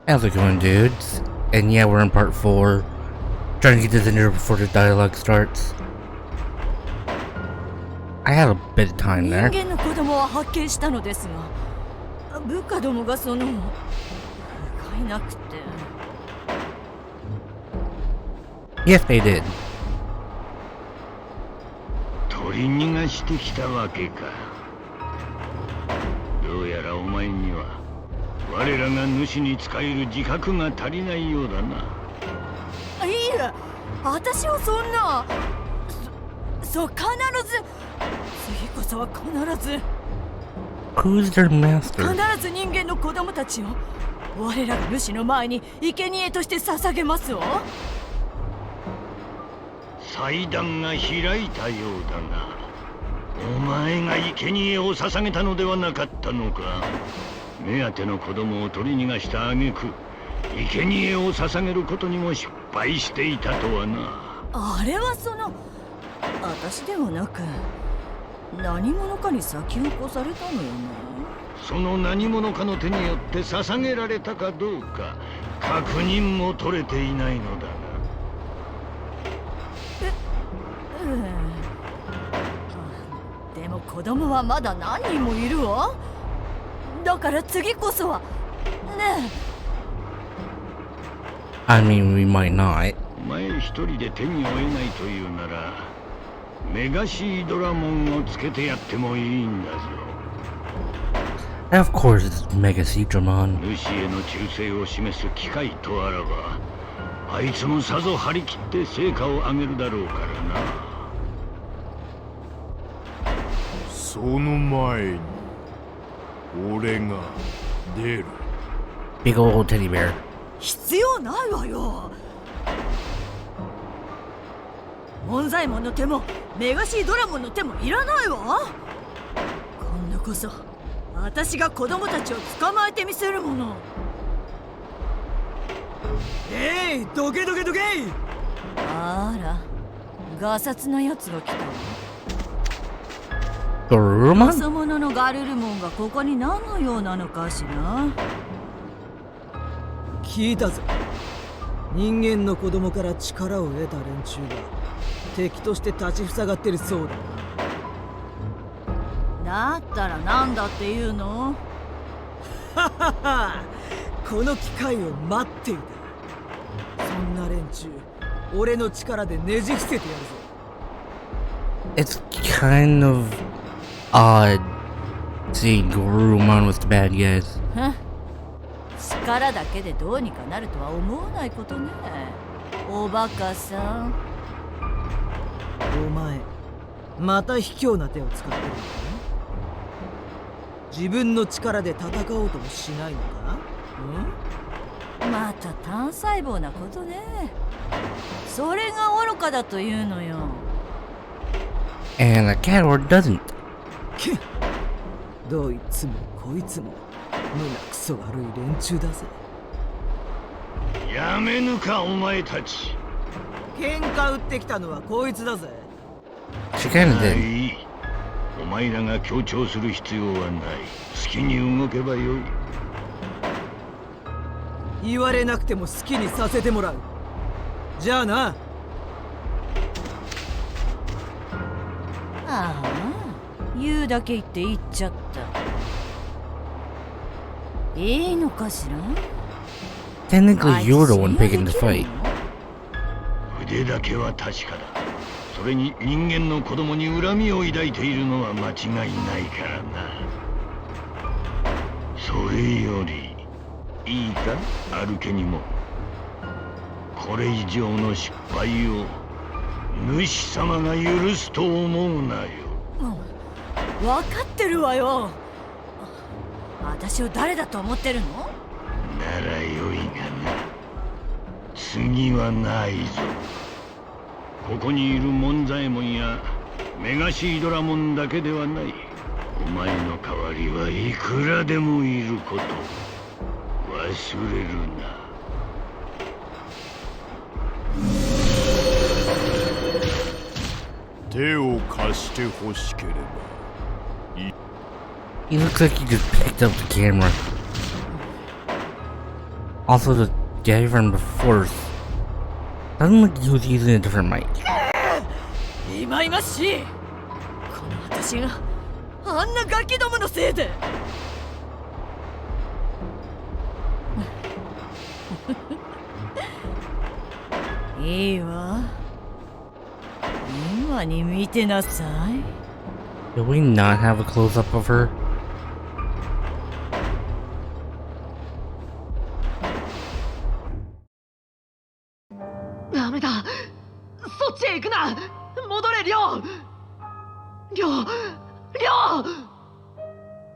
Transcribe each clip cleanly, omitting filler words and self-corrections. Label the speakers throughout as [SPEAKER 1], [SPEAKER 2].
[SPEAKER 1] How's it going, dudes? And yeah, we're in part 4. Trying to get this in here before the dialogue starts. I had a bit of time there. Yes, they did.
[SPEAKER 2] 取り逃がしてきたわけか。どうやらお前には我らが主に仕える自覚が足りないようだな。
[SPEAKER 3] いいえ、私はそんな。そう、必ず。次こそは必ず。
[SPEAKER 1] Who's their master?
[SPEAKER 3] 必ず人間の子供たちを我らが主の前に生贄として捧げますわ。
[SPEAKER 2] 祭壇が開いたようだが、お前が生贄を捧げたのではなかったのか。目当ての子供を取り逃がした挙句、生贄を捧げることにも失敗していたとはな。
[SPEAKER 3] あれは私ではなく、何者かに先を越されたのよね。
[SPEAKER 2] その何者かの手によって捧げられたかどうか確認も取れていないのだが。
[SPEAKER 3] でも子供はまだ何人もいるわ。だから次こそはねえ。
[SPEAKER 1] I mean, we might not.
[SPEAKER 2] お前一人で手に負えないというなら、メガシードラモンをつけてやってもいいんだぞ。
[SPEAKER 1] Of course, it's Mega Digimon.
[SPEAKER 2] 主への忠誠を示す機会とあらば、あいつもさぞ張り切って成果を上げるだろうからな。
[SPEAKER 4] その前に俺が出る。
[SPEAKER 1] Big old teddy bear.
[SPEAKER 3] 必要ないわよ。門左衛門の手もメガシードラモンの手もいらないわ。今度こそ私が子供たちを捕まえてみせるもの。どけどけどけ。あら、ガサツなやつが来たわ。
[SPEAKER 1] Garurumon?
[SPEAKER 3] よそ者のガルルモンがここに何の用なのかしら。
[SPEAKER 5] 聞いたぞ。人間の子供から力を得た連中が敵として立ちふさがってるそうだ
[SPEAKER 3] だったら何だっていうの。
[SPEAKER 5] な。ははは、この機会を待っていた。そんな連中、俺の力でねじ伏せてやるぞ。
[SPEAKER 1] It's kind of odd seeing Garurumon with the bad guys.
[SPEAKER 3] 力だけでどうにかなるとは思わないことね。おバカさん。
[SPEAKER 5] お前、また卑怯な手を使ってるのか。自分の力で戦おうともしないのか。
[SPEAKER 3] また単細胞なことね。それが愚かだというのよ。
[SPEAKER 1] And the coward doesn't.
[SPEAKER 5] どいつもこいつも胸くそ悪い連中だぜ。
[SPEAKER 2] やめぬかお前たち。
[SPEAKER 5] 喧嘩売ってきたのはこいつだぜ。
[SPEAKER 1] She kinda
[SPEAKER 2] は
[SPEAKER 1] did.
[SPEAKER 2] い、お前らが強調する必要はない。好きに動けばよい。
[SPEAKER 5] 言われなくても好きにさせてもらう。じゃあな。
[SPEAKER 3] ああ、言うだけ言って言っちゃった。いいのかしら。
[SPEAKER 1] Technically, you're the one picking the fight.
[SPEAKER 2] 腕だけは確かだ。それに人間の子供に恨みを抱いているのは間違いないからな。それよりいいか、アルケニモ。これ以上の失敗を主様が許すと思うなよ。
[SPEAKER 3] 分かってるわよ。私を誰だと思ってるの？
[SPEAKER 2] ならよいがな。次はないぞ。ここにいる門左衛門やメガシードラモンだけではない。お前の代わりはいくらでもいること忘れるな。
[SPEAKER 4] 手を貸してほしければ。
[SPEAKER 1] He looks like he just picked up the camera. Also, the guy from before sounded like he was using a different mic.
[SPEAKER 3] いまいましい。この私があんなガキどものせいで。いいわ。今に見てなさい。
[SPEAKER 1] Did we not have a close-up of her?
[SPEAKER 3] ダメだ。そっちへ行くな。戻れ、りょう。りょう。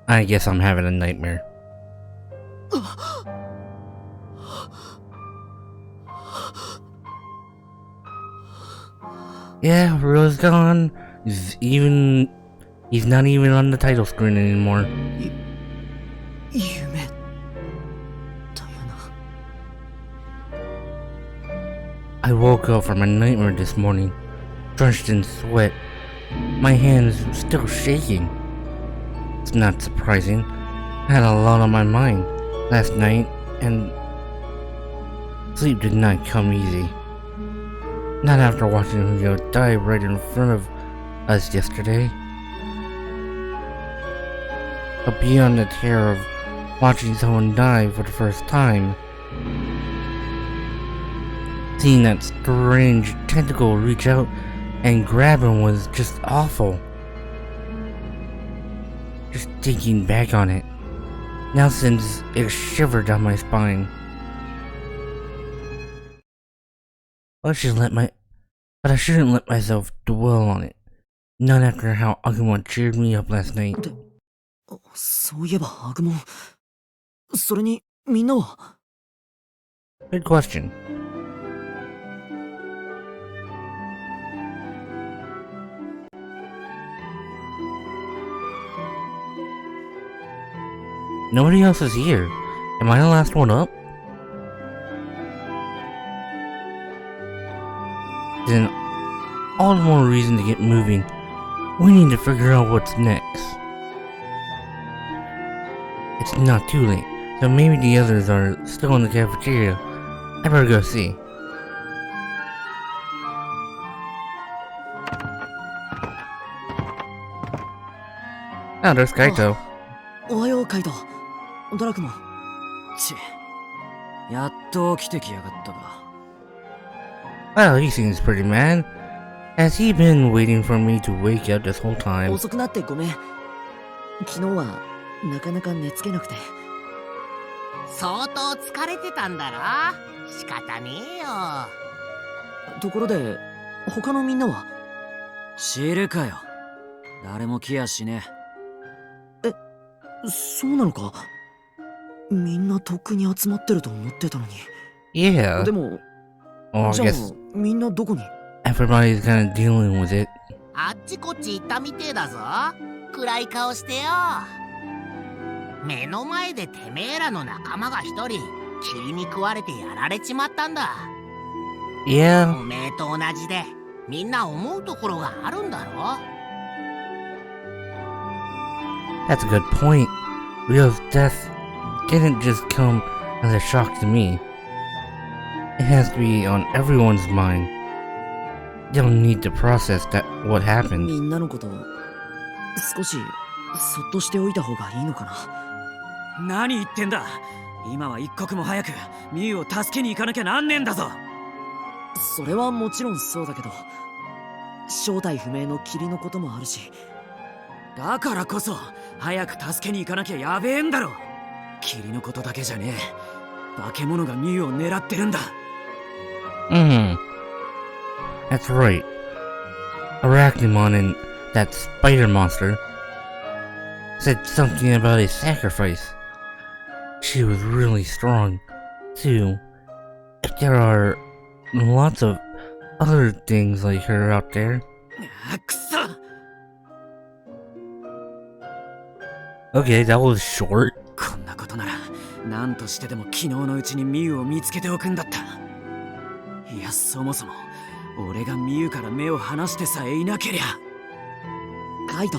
[SPEAKER 1] I guess I'm having a nightmare. Yeah, Rio's gone. He's not even on the title screen anymore.
[SPEAKER 5] 夢だよな。
[SPEAKER 1] I woke up from a nightmare this morning, drenched in sweat. My hands still shaking. It's not surprising. I had a lot on my mind last night, and sleep did not come easy. Not after watching Rio die right in front of us yesterday. But beyond the terror of watching someone die for the first time, seeing that strange tentacle reach out and grab him was just awful. Just thinking back on it now sends a shiver down my spine. I shouldn't let myself dwell on it. Not after how Agumon cheered me up last night.
[SPEAKER 5] そういえばアグモン、それにみんなは。
[SPEAKER 1] Good question. Nobody else is here. Am I the last one up? Then all the more reason to get moving. We need to figure out what's next. It's not too late, so maybe the others are still in the cafeteria. I better go see. Oh, there's Kaito.
[SPEAKER 5] おはようカイト。ドラクモン。やっと起きてきやがったか。
[SPEAKER 1] Well, he seems pretty mad. Has he been waiting for me to wake up this whole time?
[SPEAKER 5] 遅くなってごめん。昨日はなかなか寝つけなくて。
[SPEAKER 6] 相当疲れてたんだろ。仕方ねえよ。
[SPEAKER 5] ところで他のみんなは？知るかよ。誰も来やしねえ。そうなのか。みんなとっくに集まってると思ってたのに。
[SPEAKER 1] Yeah.
[SPEAKER 5] でも、
[SPEAKER 1] Well, I
[SPEAKER 5] じゃあ
[SPEAKER 1] guess
[SPEAKER 5] みんなどこに？
[SPEAKER 1] everybody's kind of dealing with it.
[SPEAKER 6] あっちこっち行ったみてえだぞ。暗い顔してよ。目の前でてめえらの仲間が一人霧に食われてやられちまったんだ。
[SPEAKER 1] Yeah.
[SPEAKER 6] おめえと同じでみんな思うところがあるんだろ。
[SPEAKER 1] That's a good point. Rio's death didn't just come as a shock to me. It has to be on everyone's mind. They'll need to process that what happened.
[SPEAKER 5] みんなのこと少しそっとしておいた方がいいのかな。何言ってんだ。今は一刻も早くミユを助けに行かなきゃなんねえんだぞ。それはもちろんそうだけど、正体不明の霧のこともあるし、だからこそ早く助けに行かなきゃやべえんだろ。霧のことだけじゃねえ。化け物がミユを狙ってるんだ。
[SPEAKER 1] That's right. Arachnimon and that spider monster said something about a sacrifice. She was really strong, too. If there are lots of other things like her out there.
[SPEAKER 5] くそ。
[SPEAKER 1] Okay, that was short.
[SPEAKER 5] こんなことなら何としてでも昨日のうちにミユを見つけておくんだった。いや、そもそも俺がミユから目を離してさえいなけりゃ。カイト、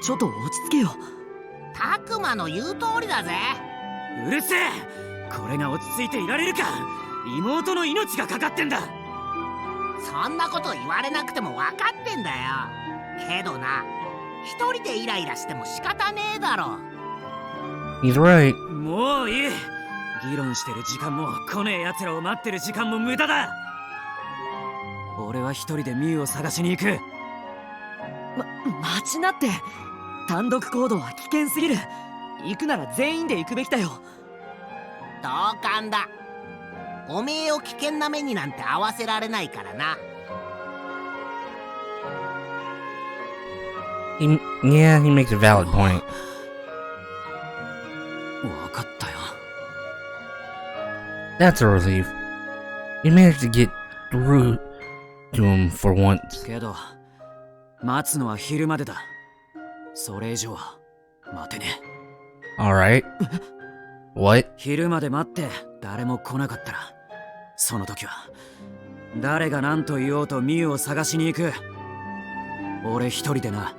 [SPEAKER 5] ちょっと落ち着けよ。
[SPEAKER 6] タクマの言う通りだぜ。
[SPEAKER 5] うるせえ。これが落ち着いていられるか。妹の命がかかってんだ。
[SPEAKER 6] そんなこと言われなくても分かってんだよ。けどな、一人でイライラしても仕方ねえだろ。
[SPEAKER 1] He's right.
[SPEAKER 5] もういい。議論してる時間も来ねえ奴らを待ってる時間も無駄だ。俺は一人でミュウを探しに行く。
[SPEAKER 7] 待ちなって。単独行動は危険すぎる。行くなら全員で行くべきだよ。
[SPEAKER 6] 同感だ。おめえを危険な目になんて合わせられないからな。
[SPEAKER 1] Yeah, he makes a valid point.
[SPEAKER 5] 分かったよ。
[SPEAKER 1] That's a relief. You managed to get through to him for once.
[SPEAKER 5] けど待つのは昼までだ。それ以上は待てねえ。
[SPEAKER 1] Alright. What?
[SPEAKER 5] 昼まで待って誰も来なかったら、その時は誰が何と言おうとミュウを探しに行く。俺一人でな。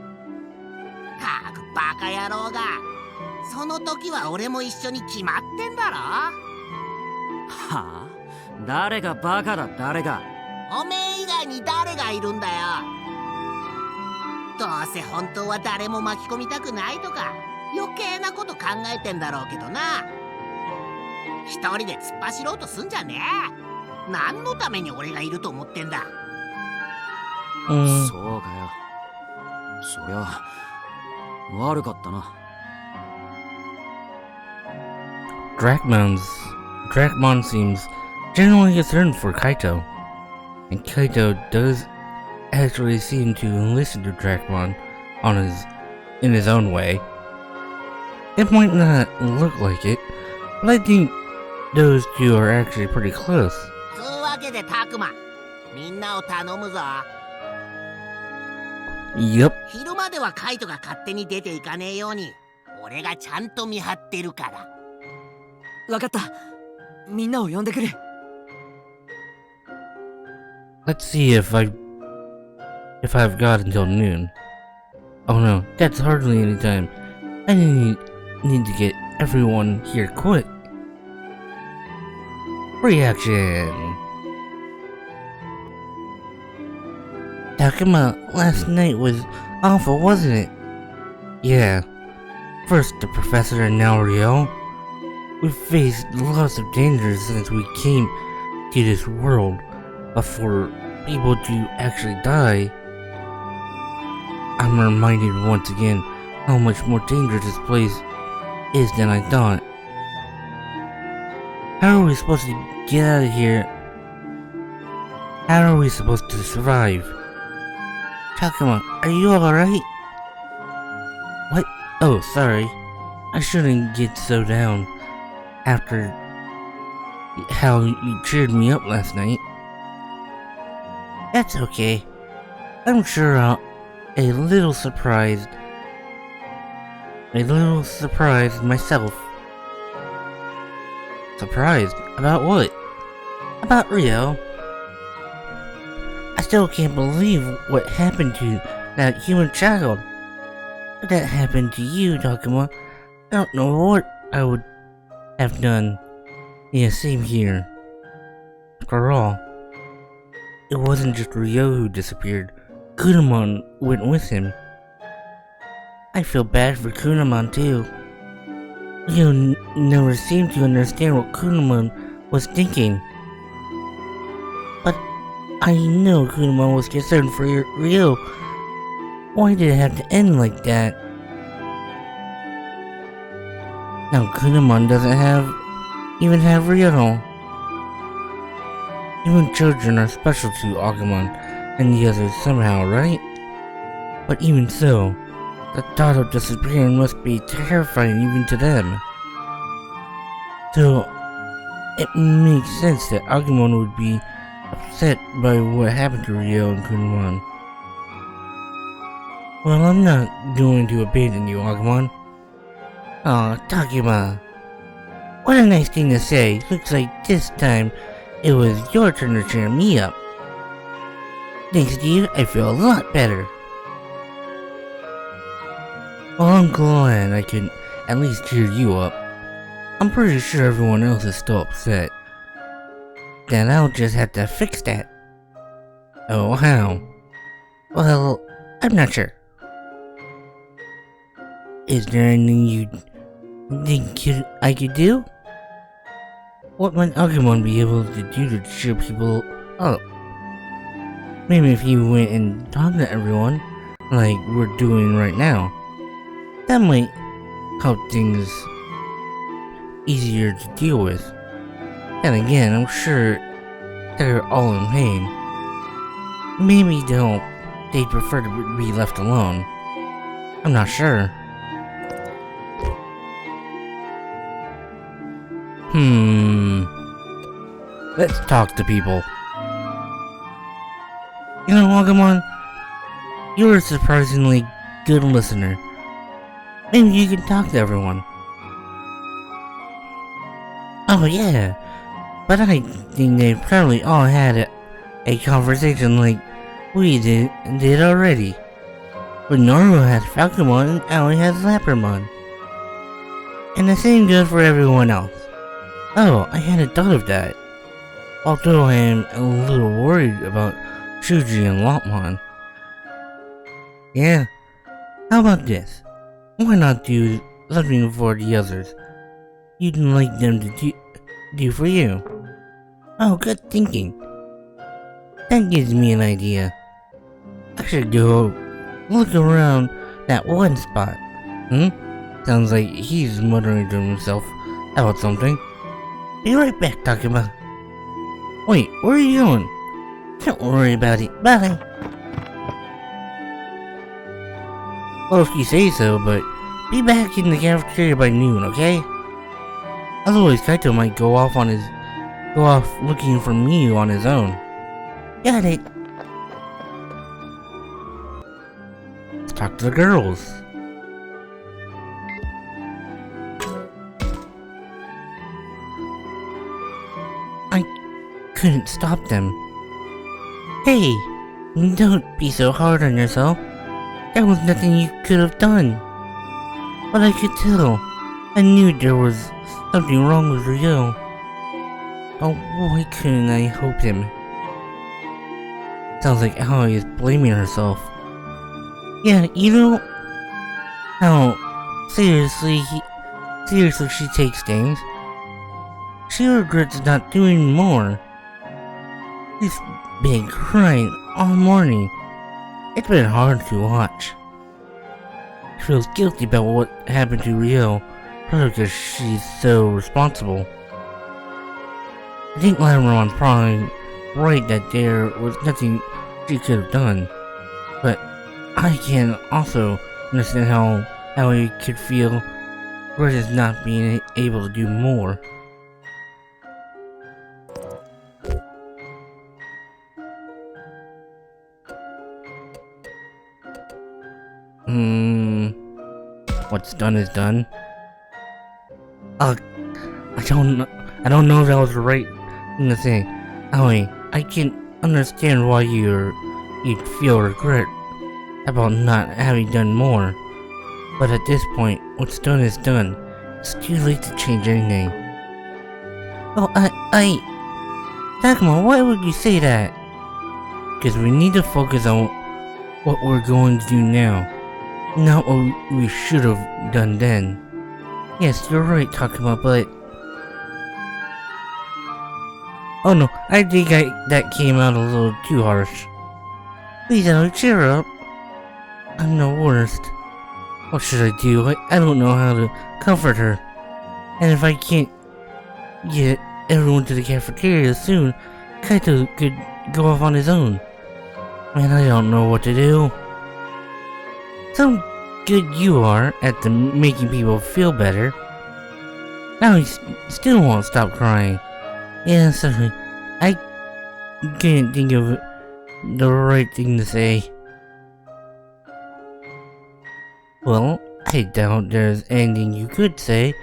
[SPEAKER 6] たくバカ野郎が。その時は俺も一緒に決まってんだろ。
[SPEAKER 5] はあ？誰がバカだ。誰が。
[SPEAKER 6] おめえ以外に誰がいるんだよ。どうせ本当は誰も巻き込みたくないとか余計なこと考えてんだろうけどな。一人で突っ走ろうとすんじゃねえ。何のために俺がいると思ってんだ。
[SPEAKER 5] そうかよ。そりゃ悪かったな。
[SPEAKER 1] Dracmon seems generally concerned for Kaito, and Kaito does actually seem to listen to Dracmon in his own way. It might not look like it, but I think those two are actually pretty close.
[SPEAKER 6] つうわけでタクマ、みんなを頼むぞ。
[SPEAKER 1] Yup.
[SPEAKER 6] 昼まではカイトが勝手に出ていかねえように俺がちゃんと見張ってるから。
[SPEAKER 7] わかった。みんなを呼んでくる。
[SPEAKER 1] Let's see if I've got until noon. Oh no, that's hardly any time. I need to get everyone here quick. Reaction. Takuma, last night was awful, wasn't it? Yeah. First the professor and now Ryo. We've faced lots of dangers since we came to this world, but for people to actually die, I'm reminded once again how much more dangerous this place is than I thought. How are we supposed to get out of here? How are we supposed to survive? Takuma, are you alright? What? Oh, sorry. I shouldn't get so down after how you cheered me up last night. That's okay. I'm sure a little surprised myself. Surprised? About what? About Ryo. I still can't believe what happened to that human child. If that happened to you, Takuma, I don't know what I would have done. Yeah, same here. After all, it wasn't just Ryo who disappeared. Kunamon went with him. I feel bad for Kunamon too. Ryo never seemed to understand what Kunamon was thinking. But I know Kunamon was concerned for Ryo. Why did it have to end like that? Now Kunamon doesn't even have Ryo. Even children are special to Agumon and the others somehow, right? But even so, the thought of disappearing must be terrifying even to them. So, it makes sense that Agumon would be upset by what happened to Ryo and Kunamon. Well, I'm not going to abandon you, Agumon. Aw, Takuma. What a nice thing to say. Looks like this time it was your turn to cheer me up. Thanks to you, I feel a lot better. Well, I'm glad I could at least cheer you up. I'm pretty sure everyone else is still upset. Then I'll just have to fix that. Oh, how? Well, I'm not sure. Is there anything you think I could do? What might Agumon be able to do to cheer people up? Maybe if you went and talked to everyone, like we're doing right now, that might help things easier to deal with. And again, I'm sure they're all in pain. Maybe they'd prefer to be left alone. I'm not sure. Let's talk to people. You know, Agumon, you're a surprisingly good listener. Maybe you can talk to everyone. Oh yeah, but I think they probably all had a conversation like we did already. But Naru has Falcomon and Aoi has Lapramon. And the same goes for everyone else. Oh, I hadn't thought of that. Although I am a little worried about Shuji and Lopmon. Yeah, how about this? Why not do something for the others you'd like them to do for you? Oh, good thinking. That gives me an idea. I should go look around that one spot. Sounds like he's muttering to himself about something. Be right back, Takuma. Wait, where are you going? Don't worry about it. Bye. Well, if you say so, but be back in the cafeteria by noon, okay? Otherwise, Kaito might go off looking for Miu on his own. Got it. Let's talk to the girls. I couldn't stop them. Hey, don't be so hard on yourself. There was nothing you could have done. But I could tell. I knew there was something wrong with Ryo. Oh, why couldn't I help him? Sounds like Aoi is blaming herself. Yeah, you know how seriously she takes things. She regrets not doing more. She's been crying all morning. It's been hard to watch. She feels guilty about what happened to Ryo, probably because she's so responsible. I think Lamarmon's probably right that there was nothing she could have done, but I can also understand how he could feel versus not being able to do more. What's done is done. I don't know if that was the right thing to say. Aoi, I can understand why you'd feel regret about not having done more. But at this point, what's done is done. It's too late to change anything. Oh, Takuma, why would you say that? Because we need to focus on what we're going to do now. Not what we should have done then. Yes, you're right, Takuma, but... Oh no, I think that came out a little too harsh. Please, Aoi, cheer up. I'm the worst. What should I do? I don't know how to comfort her. And if I can't get everyone to the cafeteria soon, Kaito could go off on his own. Man, I don't know what to do. So good you are at making people feel better. Now he still won't stop crying. Yeah, sorry. I can't think of the right thing to say. Well, I doubt there's anything you could say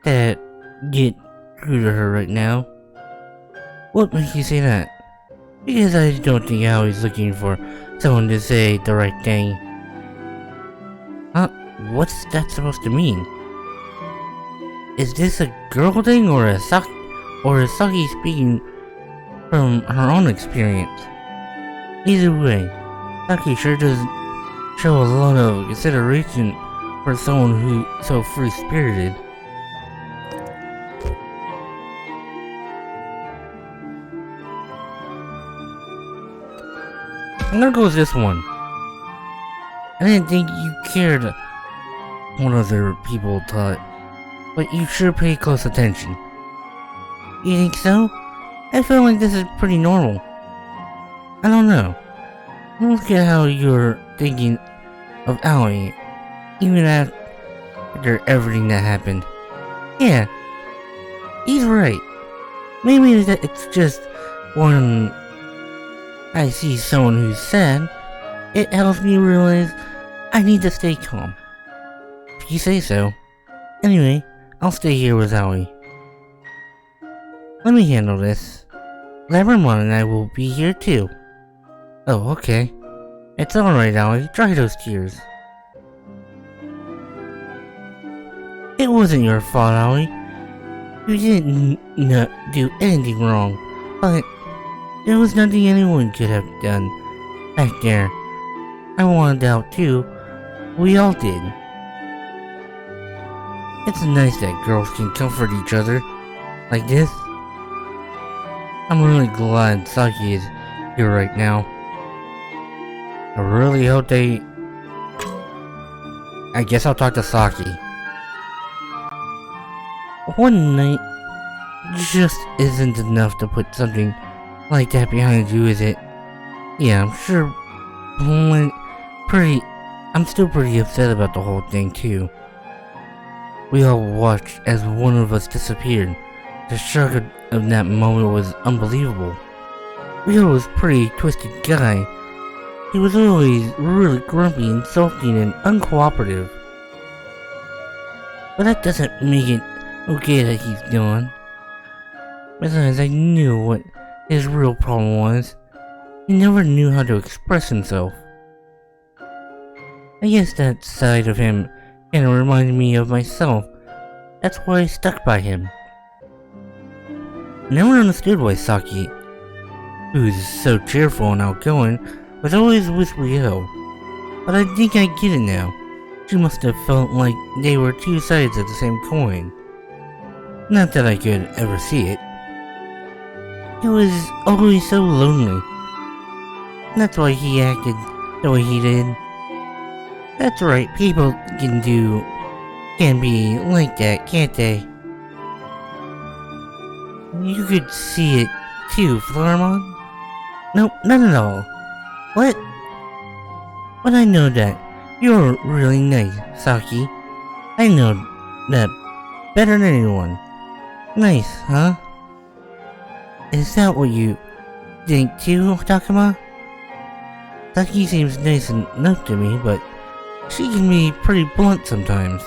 [SPEAKER 1] that get through to her right now. What makes you say that? Because I don't think Aoi's looking for someone to say the right thing. Huh? What's that supposed to mean? Is this a girl thing or is Saki speaking from her own experience? Either way, Saki sure does show a lot of consideration for someone who's so free-spirited. I'm gonna go with this one. I didn't think you cared what other people thought, but you sure pay close attention. You think so? I feel like this is pretty normal. I don't know. Look at how you're thinking of Aoi, even after everything that happened. Yeah, he's right. Maybe it's just when I see someone who's sad, it helps me realize I need to stay calm. If you say so. Anyway, I'll stay here with Aoi. Let me handle this. Labramon and I will be here too. Oh, okay. It's alright, Aoi. Dry those tears. It wasn't your fault, Aoi. You didn't do anything wrong, but there was nothing anyone could have done back there. I wanted out too. We all did. It's nice that girls can comfort each other like this. I'm really glad Saki is here right now. I really hope they... I guess I'll talk to Saki. One night just isn't enough to put something like that behind you, is it? Yeah, I'm sure I'm still pretty upset about the whole thing too. We all watched as one of us disappeared. The shock of that moment was unbelievable. Rio was a pretty twisted guy. He was always really grumpy, insulting, and uncooperative. But that doesn't make it okay that he's gone. Besides, I knew what his real problem was. He never knew how to express himself. I guess that side of him kind of reminded me of myself. That's why I stuck by him. Never understood why Saki, who's so cheerful and outgoing, was always with Ryo. But I think I get it now. She must have felt like they were two sides of the same coin. Not that I could ever see it. He was always so lonely. That's why he acted the way he did. That's right, people can be like that, can't they? You could see it too, Floramon? Nope, not at all. What? But I know that you're really nice, Saki. I know that better than anyone. Nice, huh? Is that what you think too, Takuma? Saki seems nice enough to me, but she can be pretty blunt sometimes.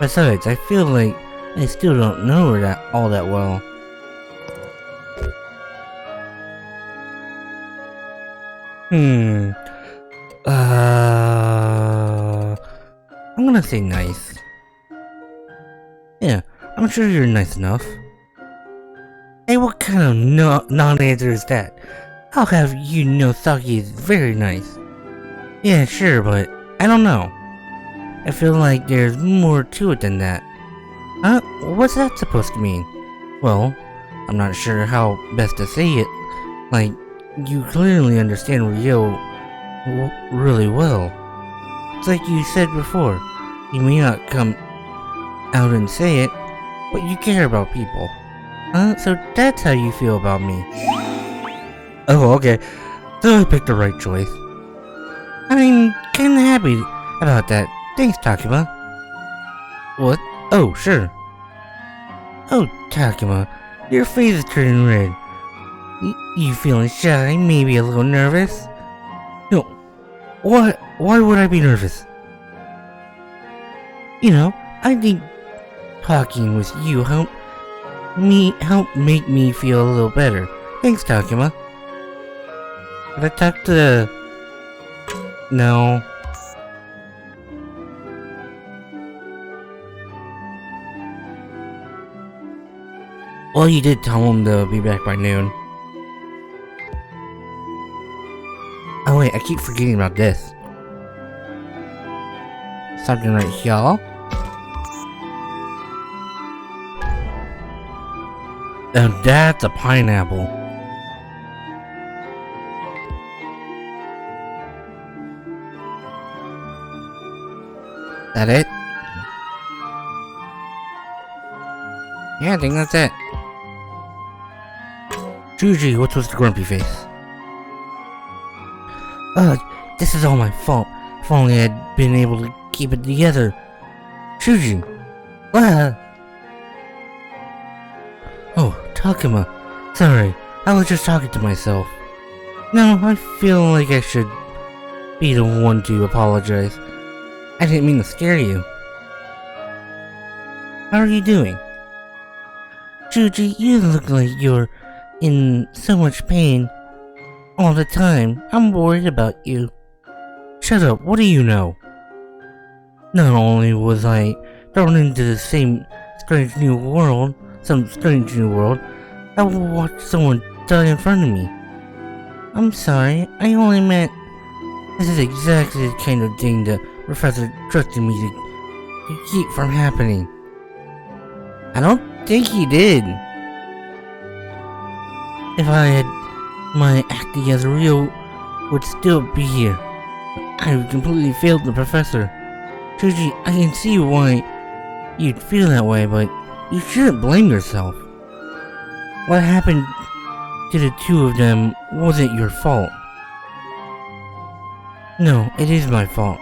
[SPEAKER 1] Besides, I feel like I still don't know her all that well. I'm gonna say nice. Yeah, I'm sure you're nice enough. Hey, what kind of non-answer is that? I'll have you know Saki is very nice. Yeah, sure, but I don't know. I feel like there's more to it than that. Huh? What's that supposed to mean? Well, I'm not sure how best to say it. Like, you clearly understand Ryo really well. It's like you said before, you may not come out and say it, but you care about people. Huh? So that's how you feel about me. Oh, okay. So I picked the right choice. I'm kinda happy about that. Thanks, Takuma. What? Oh, sure. Oh, Takuma, your face is turning red. You feeling shy, maybe a little nervous? No, why would I be nervous? You know, I think talking with you help make me feel a little better. Thanks, Takuma. But I talked to... No. Well, you did tell him to be back by noon. Oh wait, I keep forgetting about this. Something right here. And that's a pineapple. That it? Yeah, I think that's it. Juji, what's with the grumpy face? This is all my fault. If only I'd been able to keep it together. Juji. Oh, Takuma. Sorry, I was just talking to myself. No, I feel like I should be the one to apologize. I didn't mean to scare you. How are you doing? Juji, you look like you're in so much pain all the time. I'm worried about you. Shut up, what do you know? Not only was I thrown into the same strange new world, I watched someone die in front of me. I'm sorry, I only meant this is exactly the kind of thing the professor trusted me to keep from happening. I don't think he did. If I had my act together, Rio would still be here. I completely failed the professor. Juji, I can see why you'd feel that way, but you shouldn't blame yourself. What happened to the two of them wasn't your fault. No, it is my fault.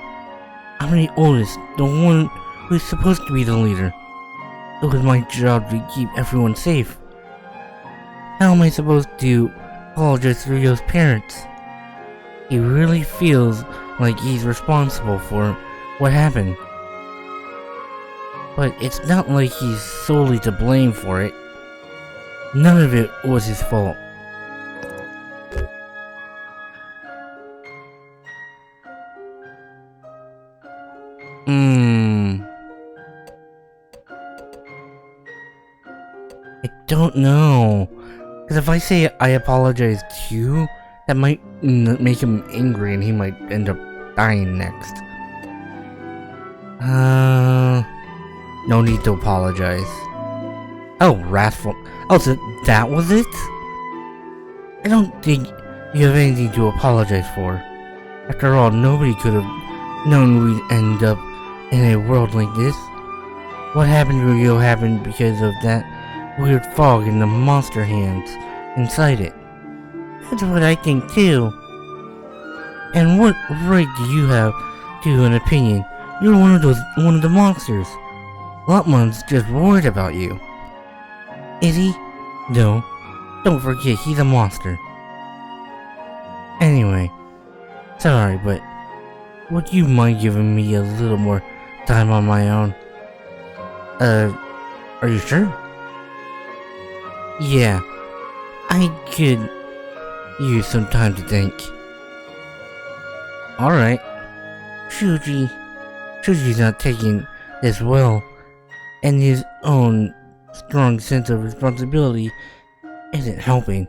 [SPEAKER 1] I'm the oldest, the one who's supposed to be the leader. It was my job to keep everyone safe. How am I supposed to apologize to Ryo's parents? He really feels like he's responsible for what happened. But it's not like he's solely to blame for it. None of it was his fault. I don't know. Because if I say I apologize too, that might make him angry and he might end up dying next. No need to apologize. Oh, wrathful. Oh, so that was it? I don't think you have anything to apologize for. After all, nobody could have known we'd end up in a world like this. What happened to Ryo happened because of that weird fog and the monster hands inside it. That's what I think too. And what right do you have to an opinion? You're one of the monsters. Lotman's just worried about you. Is he? No. Don't forget, he's a monster. Anyway, sorry, but would you mind giving me a little more time on my own? Are you sure? Yeah, I could use some time to think. Alright. Shuji's not taking this well, and his own strong sense of responsibility isn't helping.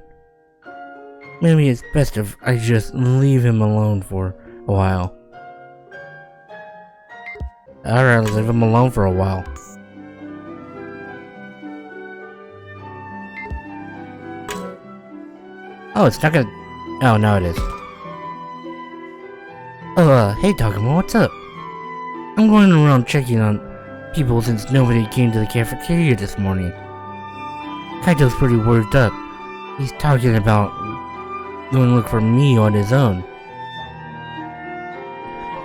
[SPEAKER 1] Maybe it's best if I just leave him alone for a while. Alright, leave him alone for a while. Oh, it's not gonna... Oh, no it is. Hey Takuma, what's up? I'm going around checking on people since nobody came to the cafeteria this morning. Kaito's pretty worked up. He's talking about going to look for me on his own.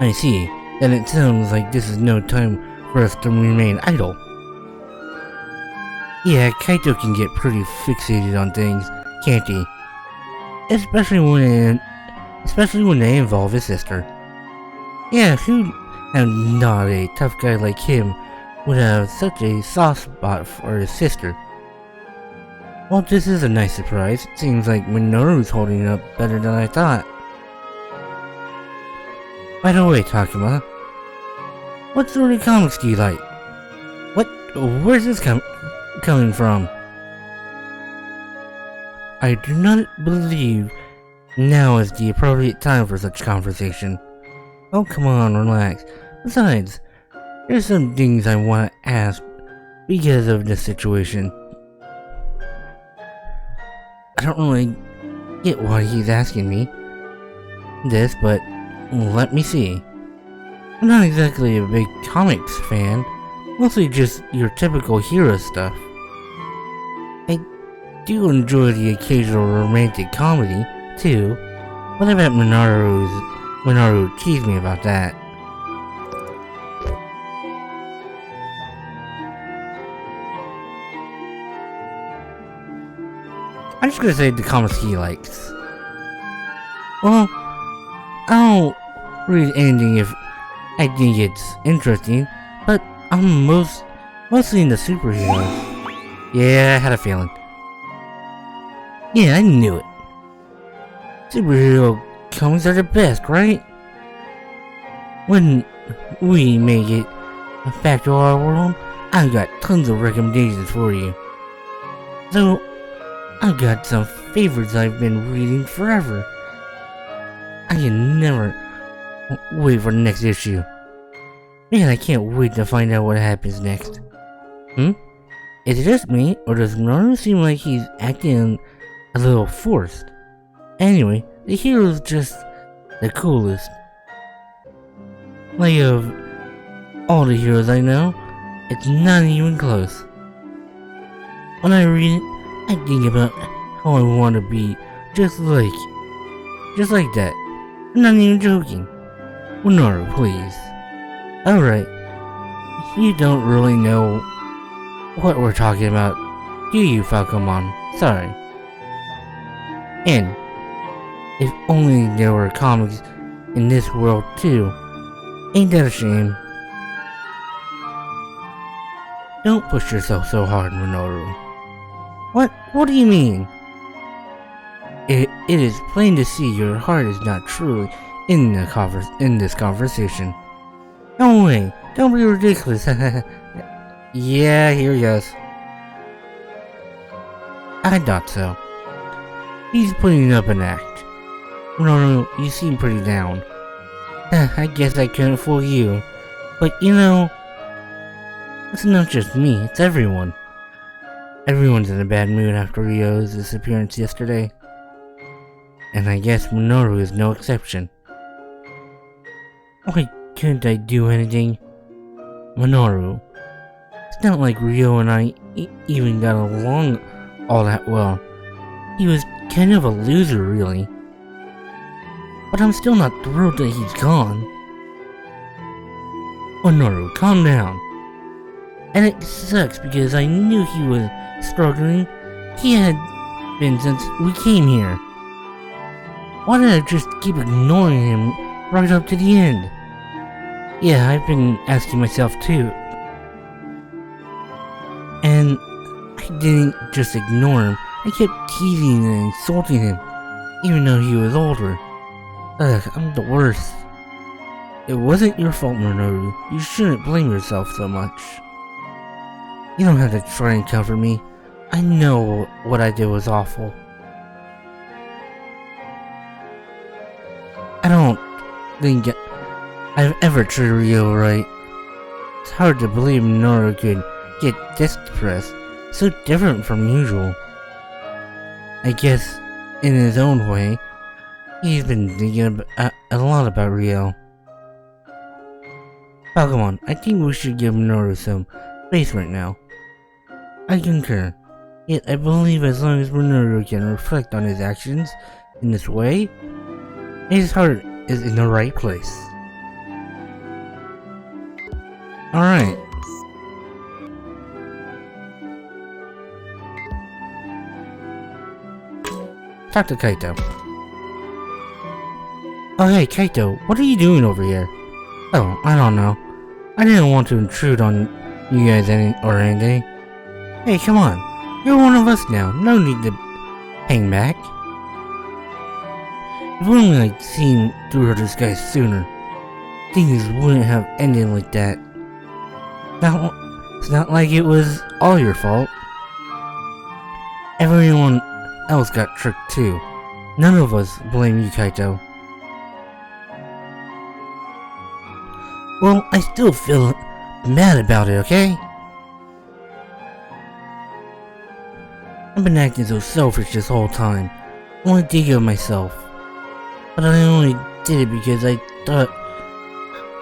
[SPEAKER 1] I see. Then it sounds like this is no time for us to remain idle. Yeah, Kaito can get pretty fixated on things, can't he? Especially when they involve his sister. Yeah, who and not a tough guy like him would have such a soft spot for his sister. Well, this is a nice surprise. It seems like Minoru's holding up better than I thought. By the way, Takuma, what sort of comics do you like? Where's this coming from? I do not believe now is the appropriate time for such conversation. Oh, come on, relax. Besides, there's some things I want to ask because of this situation. I don't really get why he's asking me this, but let me see. I'm not exactly a big comics fan, mostly just your typical hero stuff. I do enjoy the occasional romantic comedy, too, but I bet Minoru teased me about that. I'm just gonna say the comics he likes. Well, I don't read anything if I think it's interesting, but I'm mostly into superheroes. Yeah, I had a feeling. Yeah, I knew it. Superhero comics are the best, right? When we make it back to our world, I've got tons of recommendations for you. So, I've got some favorites I've been reading forever. I can never wait for the next issue. Man, I can't wait to find out what happens next. Is it just me, or does Minoru seem like he's acting a little forced? Anyway, the hero's just the coolest. Like, of all the heroes I know, it's not even close. When I read it, I think about how I want to be just like that. I'm not even joking. Minoru, please. Alright, you don't really know what we're talking about, do you, Falcomon? Sorry. And if only there were comics in this world too. Ain't that a shame? Don't push yourself so hard, Minoru. What do you mean? It is plain to see your heart is not truly in this conversation. No way, don't be ridiculous. Yeah, here he goes. I thought so. He's putting up an act. No, you seem pretty down. I guess I couldn't fool you. But you know, it's not just me, it's everyone. Everyone's in a bad mood after Ryo's disappearance yesterday. And I guess Minoru is no exception. Why couldn't I do anything? Minoru. It's not like Ryo and I even got along all that well. He was kind of a loser, really. But I'm still not thrilled that he's gone. Minoru, calm down. And it sucks because I knew he was struggling. He had been since we came here. Why did I just keep ignoring him right up to the end? Yeah, I've been asking myself too. And I didn't just ignore him, I kept teasing and insulting him, even though he was older. Ugh, I'm the worst. It wasn't your fault, Minoru. You shouldn't blame yourself so much. You don't have to try and comfort me. I know what I did was awful. I don't think I've ever treated Ryo right. It's hard to believe Minoru could get this depressed, so different from usual. I guess, in his own way, he's been thinking a lot about Ryo. Pokemon, I think we should give Minoru some space right now. I concur. Yet I believe as long as Minoru can reflect on his actions in this way, his heart is in the right place. Alright. Talk to Kaito. Oh hey Kaito, what are you doing over here? Oh, I don't know. I didn't want to intrude on you guys or anything. Hey, come on. You're one of us now. No need to hang back. If only I'd seen through her disguise sooner, things wouldn't have ended like that. It's not like it was all your fault. Everyone else got tricked too. None of us blame you, Kaito. Well, I still feel mad about it, okay? I've been acting so selfish this whole time, only thinking of myself. But I only did it because I thought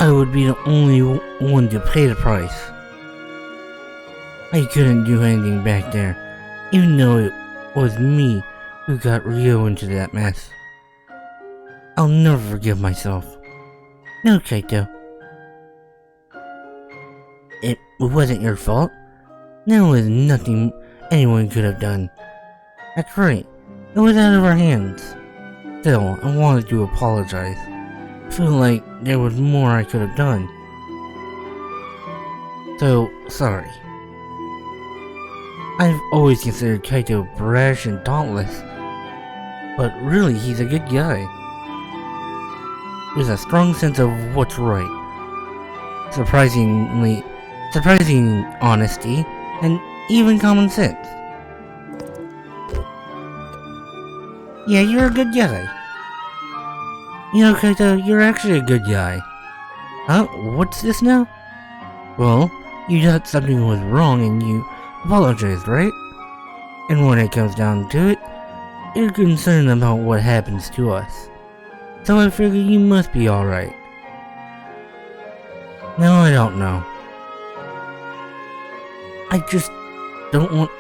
[SPEAKER 1] I would be the only one to pay the price. I couldn't do anything back there, even though it was me who got Rio into that mess. I'll never forgive myself. No, Kaito. It wasn't your fault. There was nothing anyone could have done. That's right. It was out of our hands. Still, I wanted to apologize. I feel like there was more I could have done. So, sorry. I've always considered Kaito brash and dauntless, but really he's a good guy. With a strong sense of what's right. Surprising honesty, and even common sense. Yeah, you're a good guy. You know, Kaito, you're actually a good guy. Huh? What's this now? Well, you thought something was wrong and you apologized, right? And when it comes down to it, you're concerned about what happens to us. So I figure you must be alright. No, I don't know. I just don't want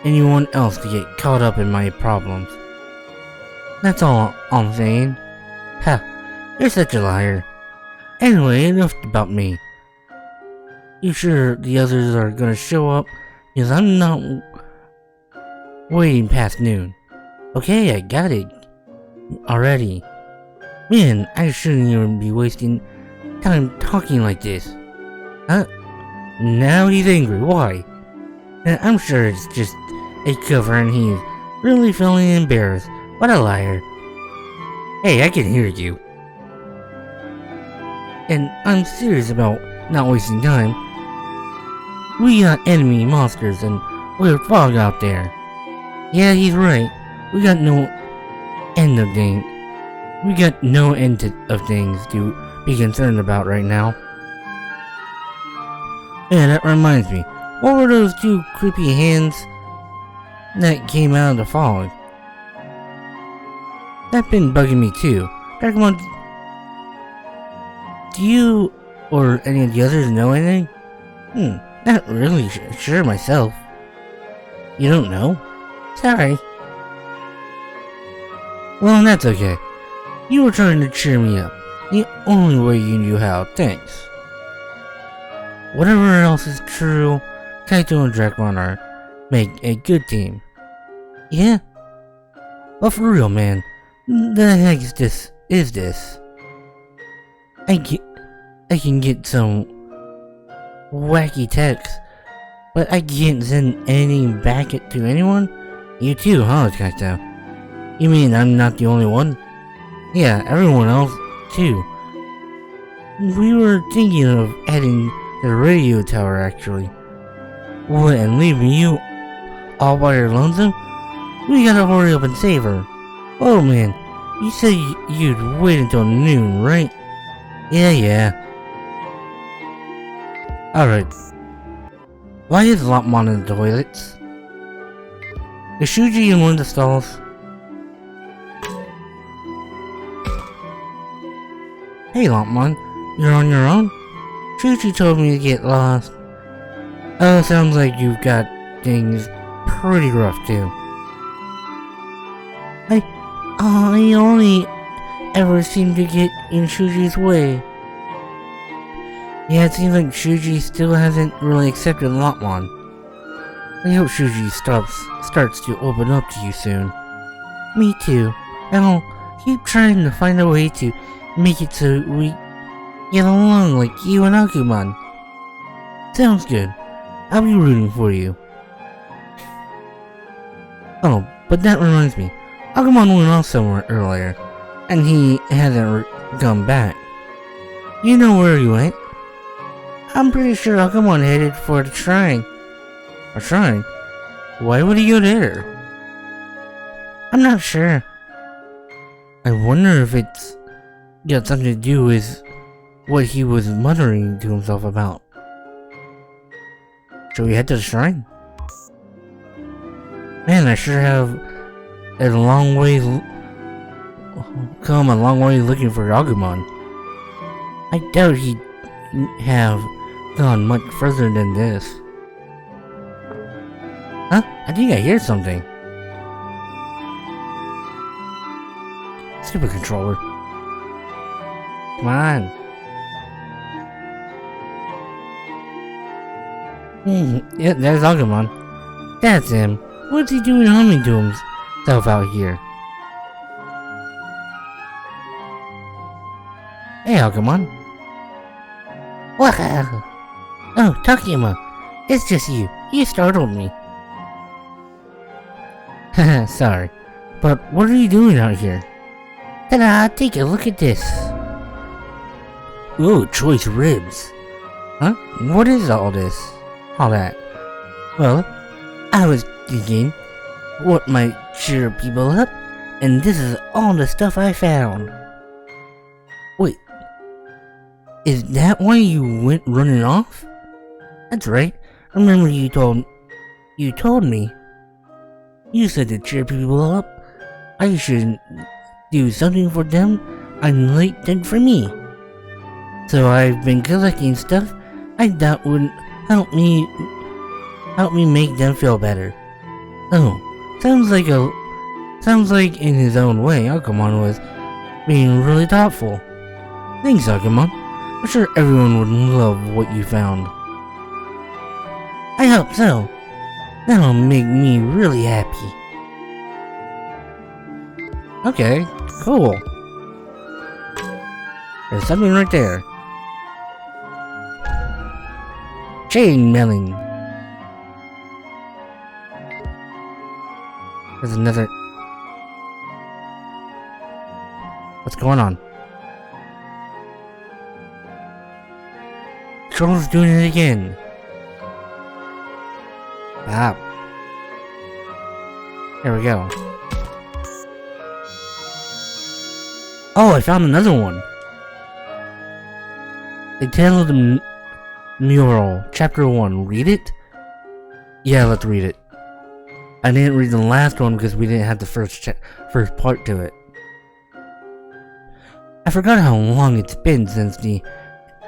[SPEAKER 1] anyone else to get caught up in my problems. That's all I'm saying. Ha, you're such a liar. Anyway, enough about me. You sure the others are gonna show up? Because I'm not waiting past noon. Okay, I got it. Already. Man, I shouldn't even be wasting time talking like this. Huh? Now he's angry. Why? I'm sure it's just a cover and he's really feeling embarrassed. What a liar. Hey, I can hear you. And I'm serious about not wasting time. We got enemy monsters and weird fog out there. Yeah, he's right. We got no end of things. We got no end of things to be concerned about right now. Yeah, that reminds me. What were those two creepy hands that came out of the fog? That's been bugging me too. Digimon, do you or any of the others know anything? Not really sure myself. You don't know? Sorry. Well, that's okay. You were trying to cheer me up. The only way you knew how. Thanks. Whatever else is true, Kaito and Digimon make a good team. Yeah? Well, for real, man. The heck is this? I can get some wacky text, but I can't send anything back to anyone? You too, huh, Kaito? You mean I'm not the only one? Yeah, everyone else too. We were thinking of adding the radio tower, actually. What, and leaving you all by your lonesome? We gotta hurry up and save her. Oh man, you said you'd wait until noon, right? Yeah. Alright. Why is Lopmon in the toilets? Is Shuji in one of the stalls? Hey Lopmon, you're on your own? Shuji told me to get lost. Oh, sounds like you've got things pretty rough too. I only ever seem to get in Shuji's way. Yeah, it seems like Shuji still hasn't really accepted Lopmon. I hope Shuji starts to open up to you soon. Me too. I'll keep trying to find a way to make it so we get along like you and Agumon. Sounds good. I'll be rooting for you. Oh, but that reminds me. Agumon went off somewhere earlier, and he hasn't come back. You know where he went? I'm pretty sure Agumon headed for the shrine. A shrine? Why would he go there? I'm not sure. I wonder if it's got something to do with what he was muttering to himself about. Shall we head to the shrine? Man, I sure have a long way come a long way looking for Agumon. I doubt he'd have gone much further than this. Huh? I think I hear something. Stupid controller. Come on. Yeah, there's Agumon. That's him. What's he doing humming to himself out here? Hey, Agumon. Wow. Oh, Takuma. It's just you. You startled me. Haha, sorry. But what are you doing out here? Ta-da! Take a look at this. Ooh, choice ribs. Huh? What is all this? All that? Well, I was thinking what might cheer people up, and this is all the stuff I found. Wait. Is that why you went running off? That's right. Remember you told me. You said to cheer people up, I should do something for them unlike did for me. So I've been collecting stuff I thought would help me make them feel better. Oh, sounds like in his own way, Agumon was being really thoughtful. Thanks, Agumon. I'm sure everyone would love what you found. I hope so. That'll make me really happy. Okay, cool. There's something right there. Chain mailing. There's another. What's going on? Troll's doing it again. Ah. There we go. Oh, I found another one. The Tale of the Mural, Chapter 1. Read it? Yeah, let's read it. I didn't read the last one because we didn't have the first part to it. I forgot how long it's been since the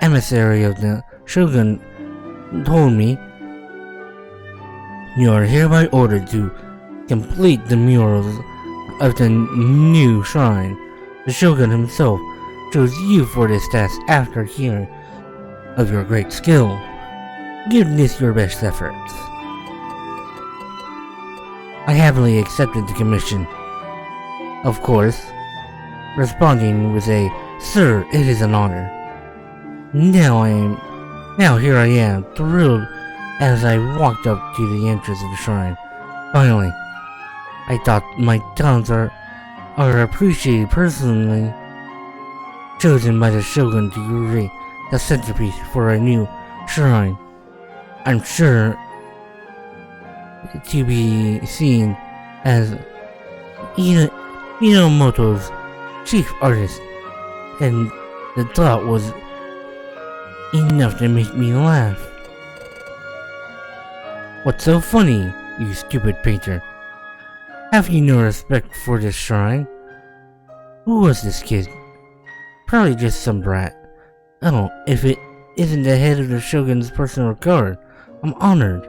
[SPEAKER 1] emissary of the Shogun told me. You are hereby ordered to complete the murals of the new shrine. The Shogun himself chose you for this task after hearing of your great skill. Give this your best efforts. I happily accepted the commission. Of course, responding with a, "Sir, it is an honor." Now here I am, thrilled as I walked up to the entrance of the shrine. Finally, I thought my talents are appreciated personally. Chosen by the Shogun to create the centerpiece for a new shrine. I'm sure to be seen as Inomoto's chief artist, and the thought was enough to make me laugh. What's so funny, you stupid painter? Have you no respect for this shrine? Who was this kid? Probably just some brat. Oh, if it isn't the head of the Shogun's personal guard, I'm honored.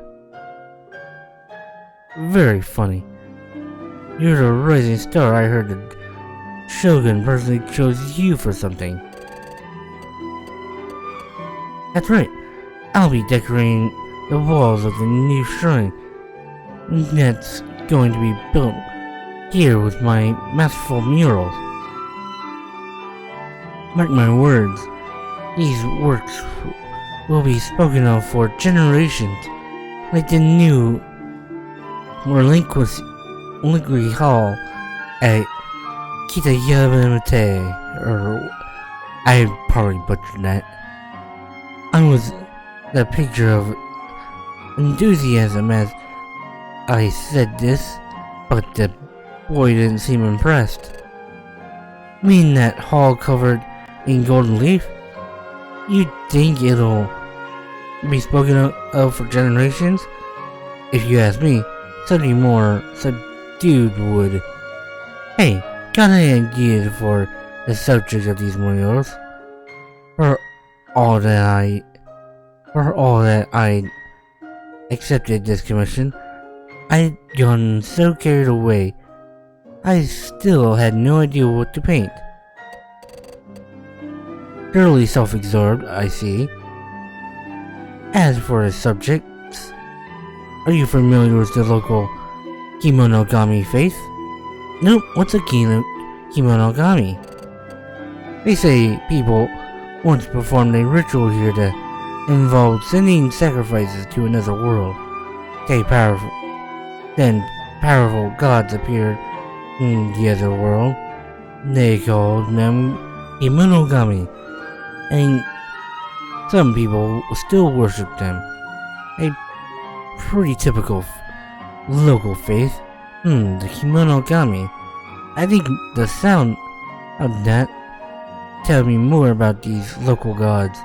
[SPEAKER 1] Very funny. You're the rising star. I heard the Shogun personally chose you for something. That's right. I'll be decorating the walls of the new shrine that's going to be built here with my masterful murals. Mark my words, these works will be spoken of for generations, like the new Relinquishy Hall at Kitayamate, or I probably butchered that. I was the picture of enthusiasm as I said this, but the boy didn't seem impressed. Mean that hall covered in golden leaf? You'd think it'll be spoken of for generations? If you ask me, something more subdued would. Hey, got an idea for the subject of these memorials? For all that I accepted this commission, I'd gotten so carried away, I still had no idea what to paint. Thoroughly self-absorbed, I see. As for the subjects, are you familiar with the local Kimonogami faith? Nope, what's a Kimonogami? They say people once performed a ritual here that involved sending sacrifices to another world. Then powerful gods appeared in the other world. They called them Kimonogami, and some people still worship them. A pretty typical local faith. The Kimonogami. I think the sound of that tell me more about these local gods,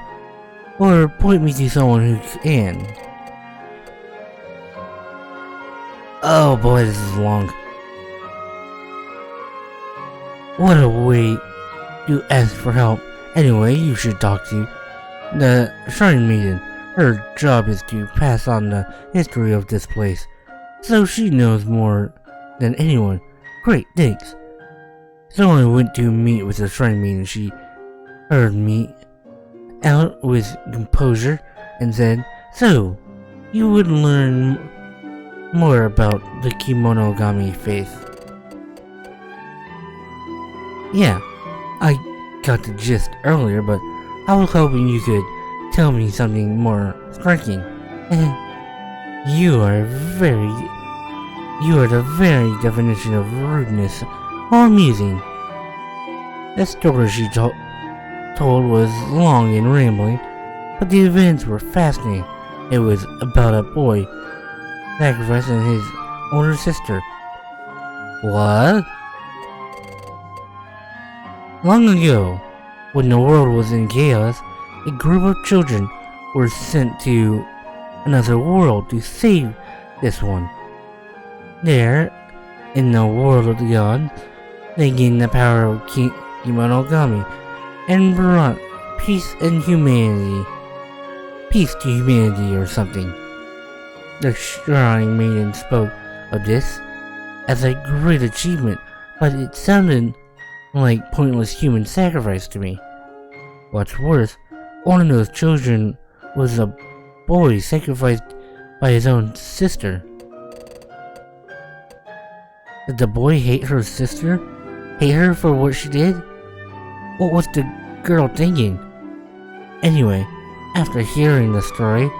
[SPEAKER 1] or point me to someone who can. Oh boy, this is long. What a way to ask for help. Anyway, you should talk to the Shrine Maiden. Her job is to pass on the history of this place, so she knows more than anyone. Great, thanks. So I went to meet with the Shrine Maiden. She heard me out with composure and said, "So, you would learn more about the Kimonogami faith." Yeah, I got the gist earlier, but I was hoping you could tell me something more striking. You are the very definition of rudeness or amusing. The story she told was long and rambling, but the events were fascinating. It was about a boy sacrificing his older sister. What? Long ago, when the world was in chaos, a group of children were sent to another world to save this one. There, in the world of the gods, they gained the power of Kimonogami and brought peace to humanity or something. The Shrine Maiden spoke of this as a great achievement, but it sounded like pointless human sacrifice to me. What's worse, one of those children was a boy sacrificed by his own sister. Did the boy hate her sister? Hate her for what she did? What was the girl thinking? Anyway, after hearing the story,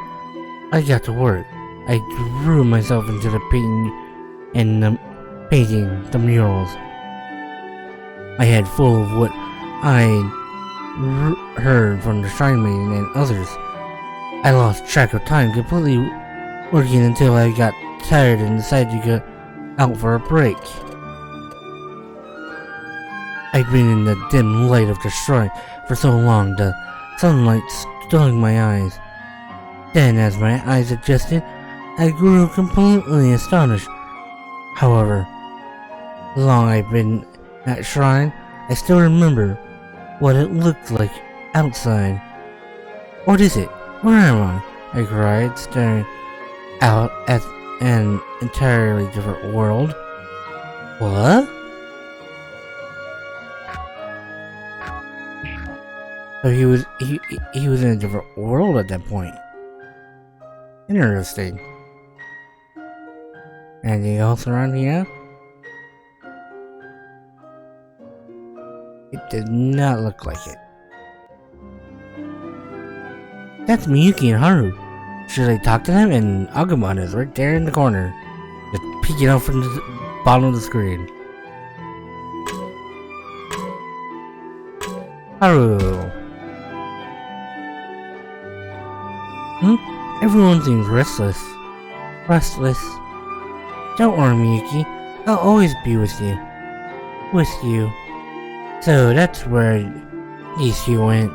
[SPEAKER 1] I got to work. I threw myself into the painting the murals. My head full of what I'd heard from the Shrine Maiden and others. I lost track of time, completely working until I got tired and decided to go out for a break. I'd been in the dim light of the shrine for so long, the sunlight stung my eyes. Then, as my eyes adjusted, I grew completely astonished. However long I've been at shrine, I still remember what it looked like outside. What is it? Where am I cried, staring out at an entirely different world. What? So he was in a different world at that point. Interesting. Anything else around here? It did not look like it. That's Miyuki and Haru. Should I talk to them? And Agumon is right there in the corner, just peeking out from the bottom of the screen. Haru. Everyone seems restless. Don't worry, Miyuki. I'll always be with you. With you. So that's where these two went.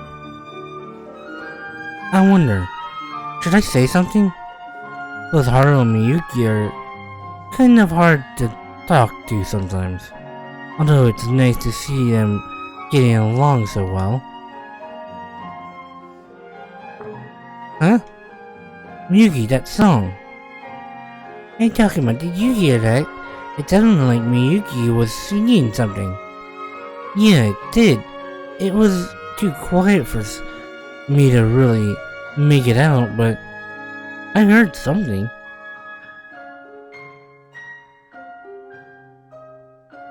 [SPEAKER 1] I wonder, should I say something? Both Haru and Miyuki are kind of hard to talk to sometimes. Although it's nice to see them getting along so well. Huh? Miyuki, that song. Hey Takuma, did you hear that? It sounded like Miyuki was singing something. Yeah, it did. It was too quiet for me to really make it out, but I heard something.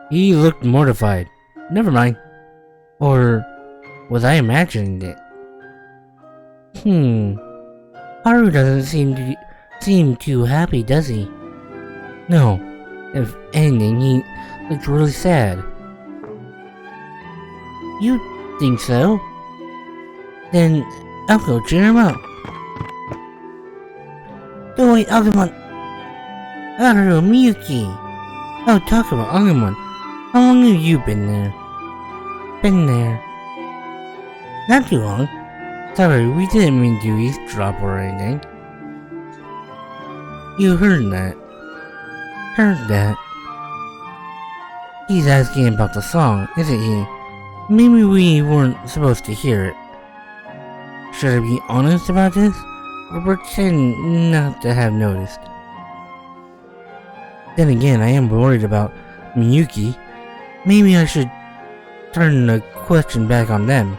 [SPEAKER 1] He looked mortified. Never mind. Or was I imagining it? Haru doesn't seem too happy, does he? No. If anything, he looks really sad. You think so? Then I'll go cheer him up. Oh wait, Agumon! Haru, Miyuki! Oh, talk about Agumon. How long have you been there? Not too long. Sorry, we didn't mean to eavesdrop or anything. You heard that. He's asking about the song, isn't he? Maybe we weren't supposed to hear it. Should I be honest about this? Or pretend not to have noticed? Then again, I am worried about Miyuki. Maybe I should turn the question back on them.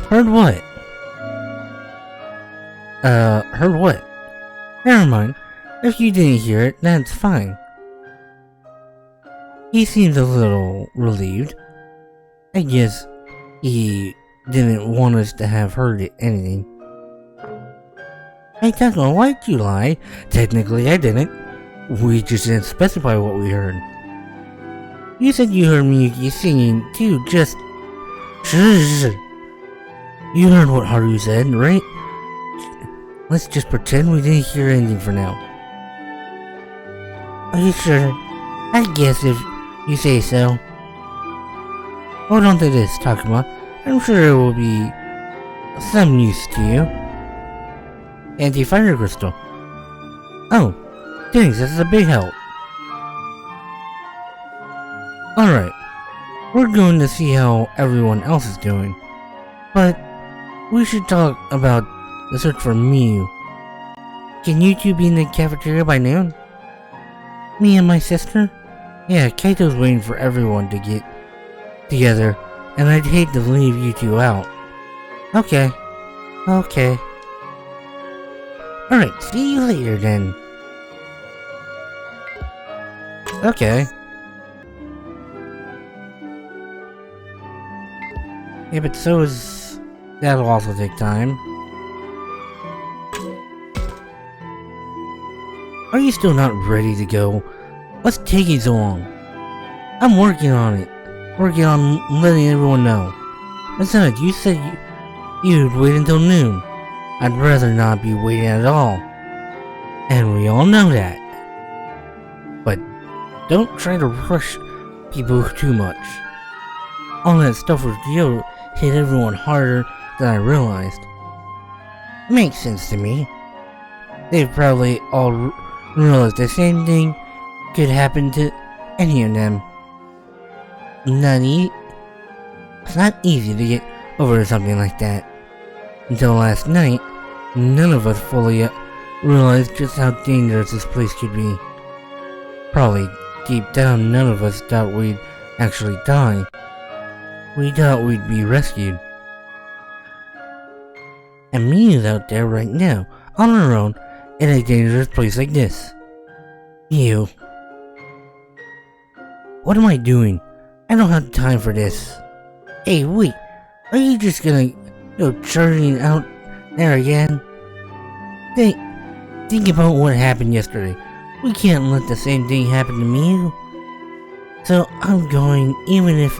[SPEAKER 1] Heard what? Heard what? Never mind. If you didn't hear it, that's fine. He seems a little relieved. I guess he didn't want us to have heard anything. Hey Takuma, why'd you lie? Technically I didn't. We just didn't specify what we heard. You said you heard Miyuki singing too, just... Shh. You heard what Haru said, right? Let's just pretend we didn't hear anything for now. Are you sure? I guess if you say so. Hold on to this, Takuma. I'm sure it will be some use to you. Anti-fire crystal. Oh, thanks, that's a big help. Alright, we're going to see how everyone else is doing. But we should talk about the search for Miu. Can you two be in the cafeteria by noon? Me and my sister? Yeah, Kaito's waiting for everyone to get together, and I'd hate to leave you two out. Okay. Alright, see you later then. Okay. Yeah, but that'll also take time. Are you still not ready to go? What's taking so long? I'm working on it. Working on letting everyone know. Besides, you said you'd wait until noon. I'd rather not be waiting at all. And we all know that. But don't try to rush people too much. All that stuff with Dio hit everyone harder than I realized. Makes sense to me. They've probably all realized the same thing could happen to any of them. It's not easy to get over something like that. Until last night, none of us fully realized just how dangerous this place could be. Probably deep down, none of us thought we'd actually die. We thought we'd be rescued. And Miu's out there right now, on her own, in a dangerous place like this. Ew. What am I doing? I don't have time for this. Hey, wait. Are you just gonna go charging out there again? Think about what happened yesterday. We can't let the same thing happen to Miu. So I'm going, even if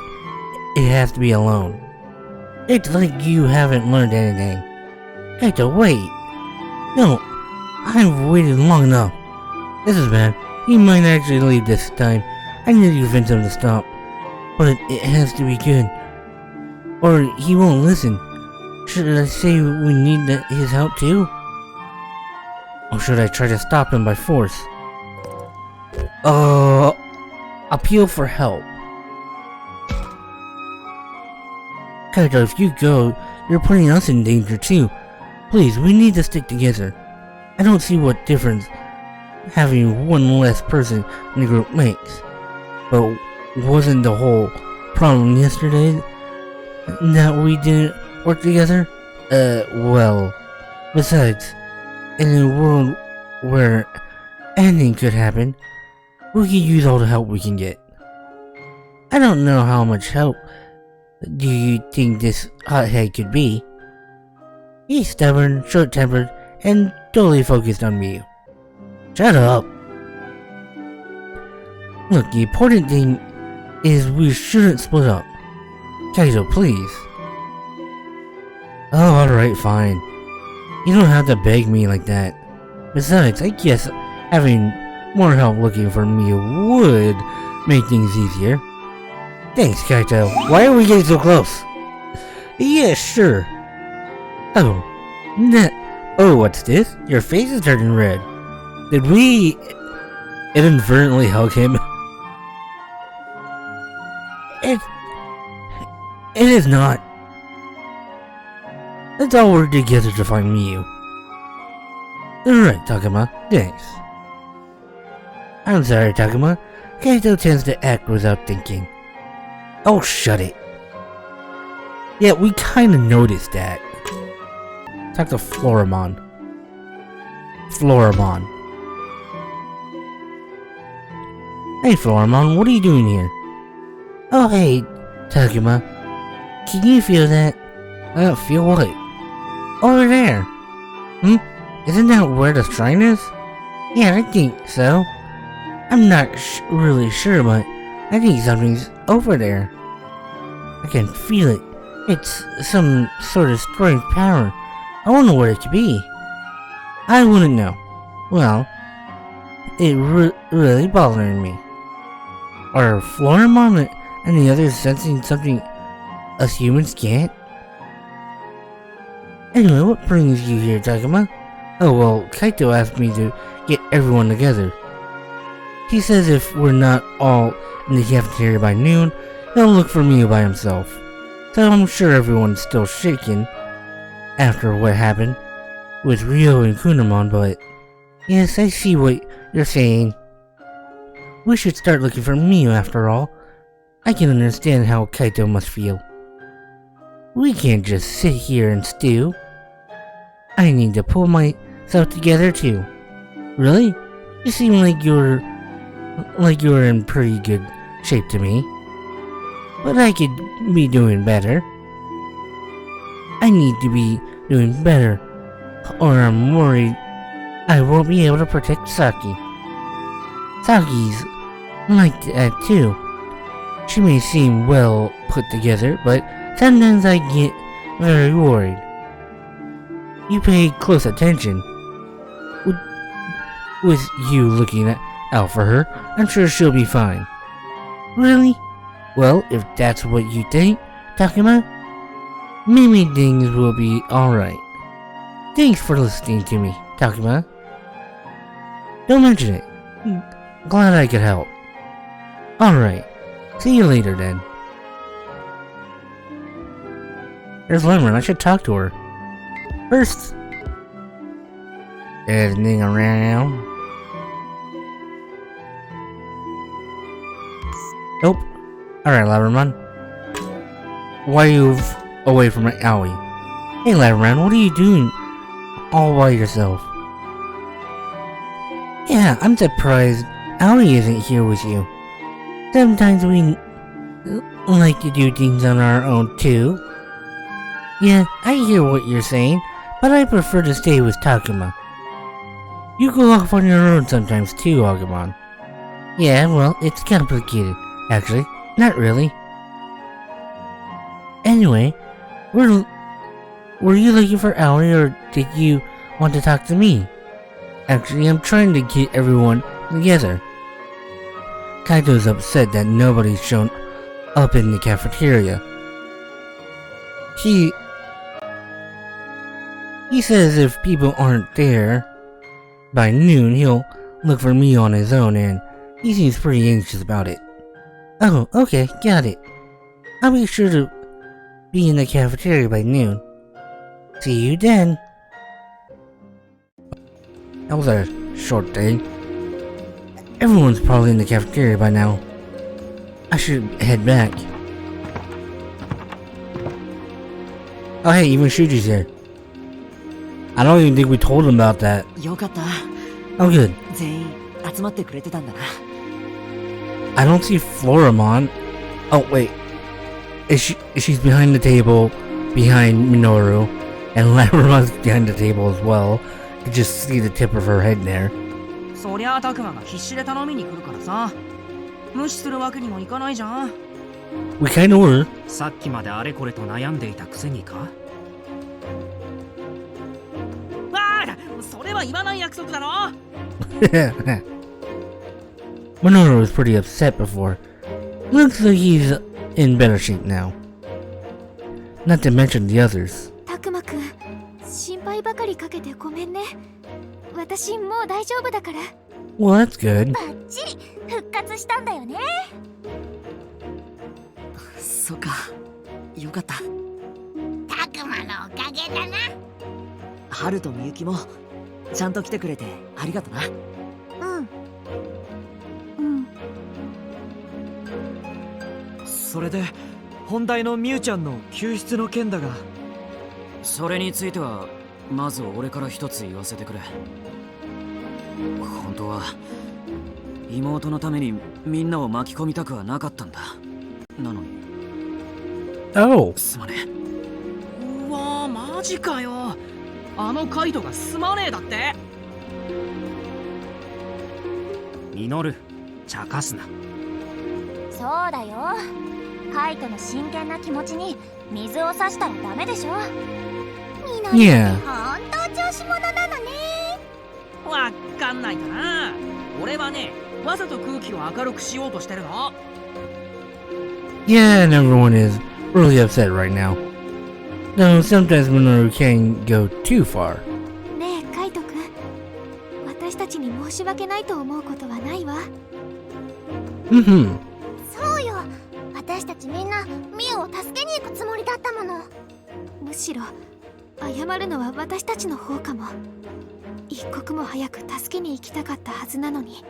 [SPEAKER 1] it has to be alone. It's like you haven't learned anything. Kaito, wait. No, I've waited long enough. This is bad. He might actually leave this time. I need to convince him to stop. But it has to be good. Or he won't listen. Should I say we need his help too? Or should I try to stop him by force? Appeal for help. Kaito, if you go, you're putting us in danger too. Please, we need to stick together. I don't see what difference having one less person in the group makes. But wasn't the whole problem yesterday that we didn't work together? Well, besides, in a world where anything could happen, we can use all the help we can get. I don't know how much help do you think this hothead could be. He's stubborn, short-tempered, and totally focused on me. Shut up. Look, the important thing is we shouldn't split up. Kaito, please. Oh, alright, fine. You don't have to beg me like that. Besides, I guess having more help looking for me would make things easier. Thanks, Kaito. Why are we getting so close? Yeah, sure. Oh, what's this? Your face is turning red. Did we inadvertently hug him? It is not. Let's all work together to find Miyu. Alright, Takuma. Thanks. I'm sorry, Takuma. Kaito tends to act without thinking. Oh, shut it. Yeah, we kinda noticed that. Talk to Floramon. Hey, Floramon, what are you doing here? Oh, hey, Takuma. Can you feel that? Feel what? Over there. Isn't that where the shrine is? Yeah, I think so. I'm not really sure, but I think something's over there. I can feel it. It's some sort of strange power. I wonder what it could be. I wouldn't know. Well, it really bothering me. Are Floramon and the others sensing something us humans can't? Anyway, what brings you here, Takuma? Oh well, Kaito asked me to get everyone together. He says if we're not all in the cafeteria by noon, he'll look for Miyu by himself. So I'm sure everyone's still shaken after what happened with Ryo and Kunamon, but yes, I see what you're saying. We should start looking for Miyu after all. I can understand how Kaito must feel. We can't just sit here and stew. I need to pull myself together too. Really? You seem like you're in pretty good shape to me. But I could be doing better. I need to be doing better, or I'm worried I won't be able to protect Saki. Saki's like that too. She may seem well put together, but sometimes I get very worried. You pay close attention. With you looking out for her, I'm sure she'll be fine. Really? Well, if that's what you think, Takuma, maybe things will be alright. Thanks for listening to me, Takuma. Don't mention it. Glad I could help. Alright. See you later then. There's Lemon, I should talk to her. First. Anything around? Nope. Alright, Laberman. Why are you away from my alley? Hey, Laberman, what are you doing all by yourself? Yeah, I'm surprised Aoi isn't here with you. Sometimes we like to do things on our own too. Yeah, I hear what you're saying, but I prefer to stay with Takuma. You go off on your own sometimes too, Agumon. Yeah, well, it's complicated, actually. Not really. Anyway, were you looking for Aoi, or did you want to talk to me. Actually, I'm trying to get everyone together. Kaito's upset that nobody's shown up in the cafeteria. He says if people aren't there by noon, he'll look for me on his own, and he seems pretty anxious about it. Oh, okay, got it. I'll be sure to be in the cafeteria by noon. See you then. That was a short day. Everyone's probably in the cafeteria by now. I should head back. Oh hey, even Shuji's here. I don't even think we told him about that.
[SPEAKER 7] よかった。
[SPEAKER 1] Oh good.
[SPEAKER 7] 全員集まってくれてたんだな。
[SPEAKER 1] I don't see Floramon. Oh wait. She's behind the table, behind Minoru, and Labramon's behind the table as well. You can just see the tip of her head there.
[SPEAKER 5] そりゃあタクマが必死で頼みに来るからさ。無視するわけにもいかないじゃん。
[SPEAKER 1] We kinda were.
[SPEAKER 5] さっきまであれこれと悩んでいたくせにか。ああ、それは言わない約束だろ。
[SPEAKER 1] Minoru was pretty upset before. Looks like he's in better shape now. Not to mention the others.
[SPEAKER 8] たくまくん、心配ばかりかけてごめんね。私もう大丈夫だから。
[SPEAKER 1] Well, that's good.
[SPEAKER 8] バッチリ復活したんだよね。
[SPEAKER 7] そっか。よかった。
[SPEAKER 6] たくまのおかげだな。
[SPEAKER 7] 春とみゆきもちゃんと来てくれてありがとな。それで本題のみゆちゃんの救出の件だが、それについてはまず俺から一つ言わせてくれ。本当は妹のためにみんなを巻き込みたくはなかったんだ。なのに
[SPEAKER 1] Oh.
[SPEAKER 5] すまねえ。うわー、マジかよ。あのカイトがすまねえだって。ミノル、茶化すな。
[SPEAKER 8] そうだよ。カイトの真剣な気持ちに水を差したらダメでしょ。みのり
[SPEAKER 1] Yeah.
[SPEAKER 8] 本当調子者なのね。
[SPEAKER 5] わかんないかな。俺はね、わざと空気を明るくしようとしてるの。
[SPEAKER 1] Yeah, and everyone is really upset right now. Though sometimes Minoru can go too far.
[SPEAKER 8] ねえカイトくん、私たちに申し訳ないと思うことはないわ。
[SPEAKER 1] Mm-hmm.
[SPEAKER 8] そうよ、私たちみんなミュウを助けに行くつもりだったもの。むしろ謝るのは私たちの方かも。一刻も早く助けに行きたかったはずなのに、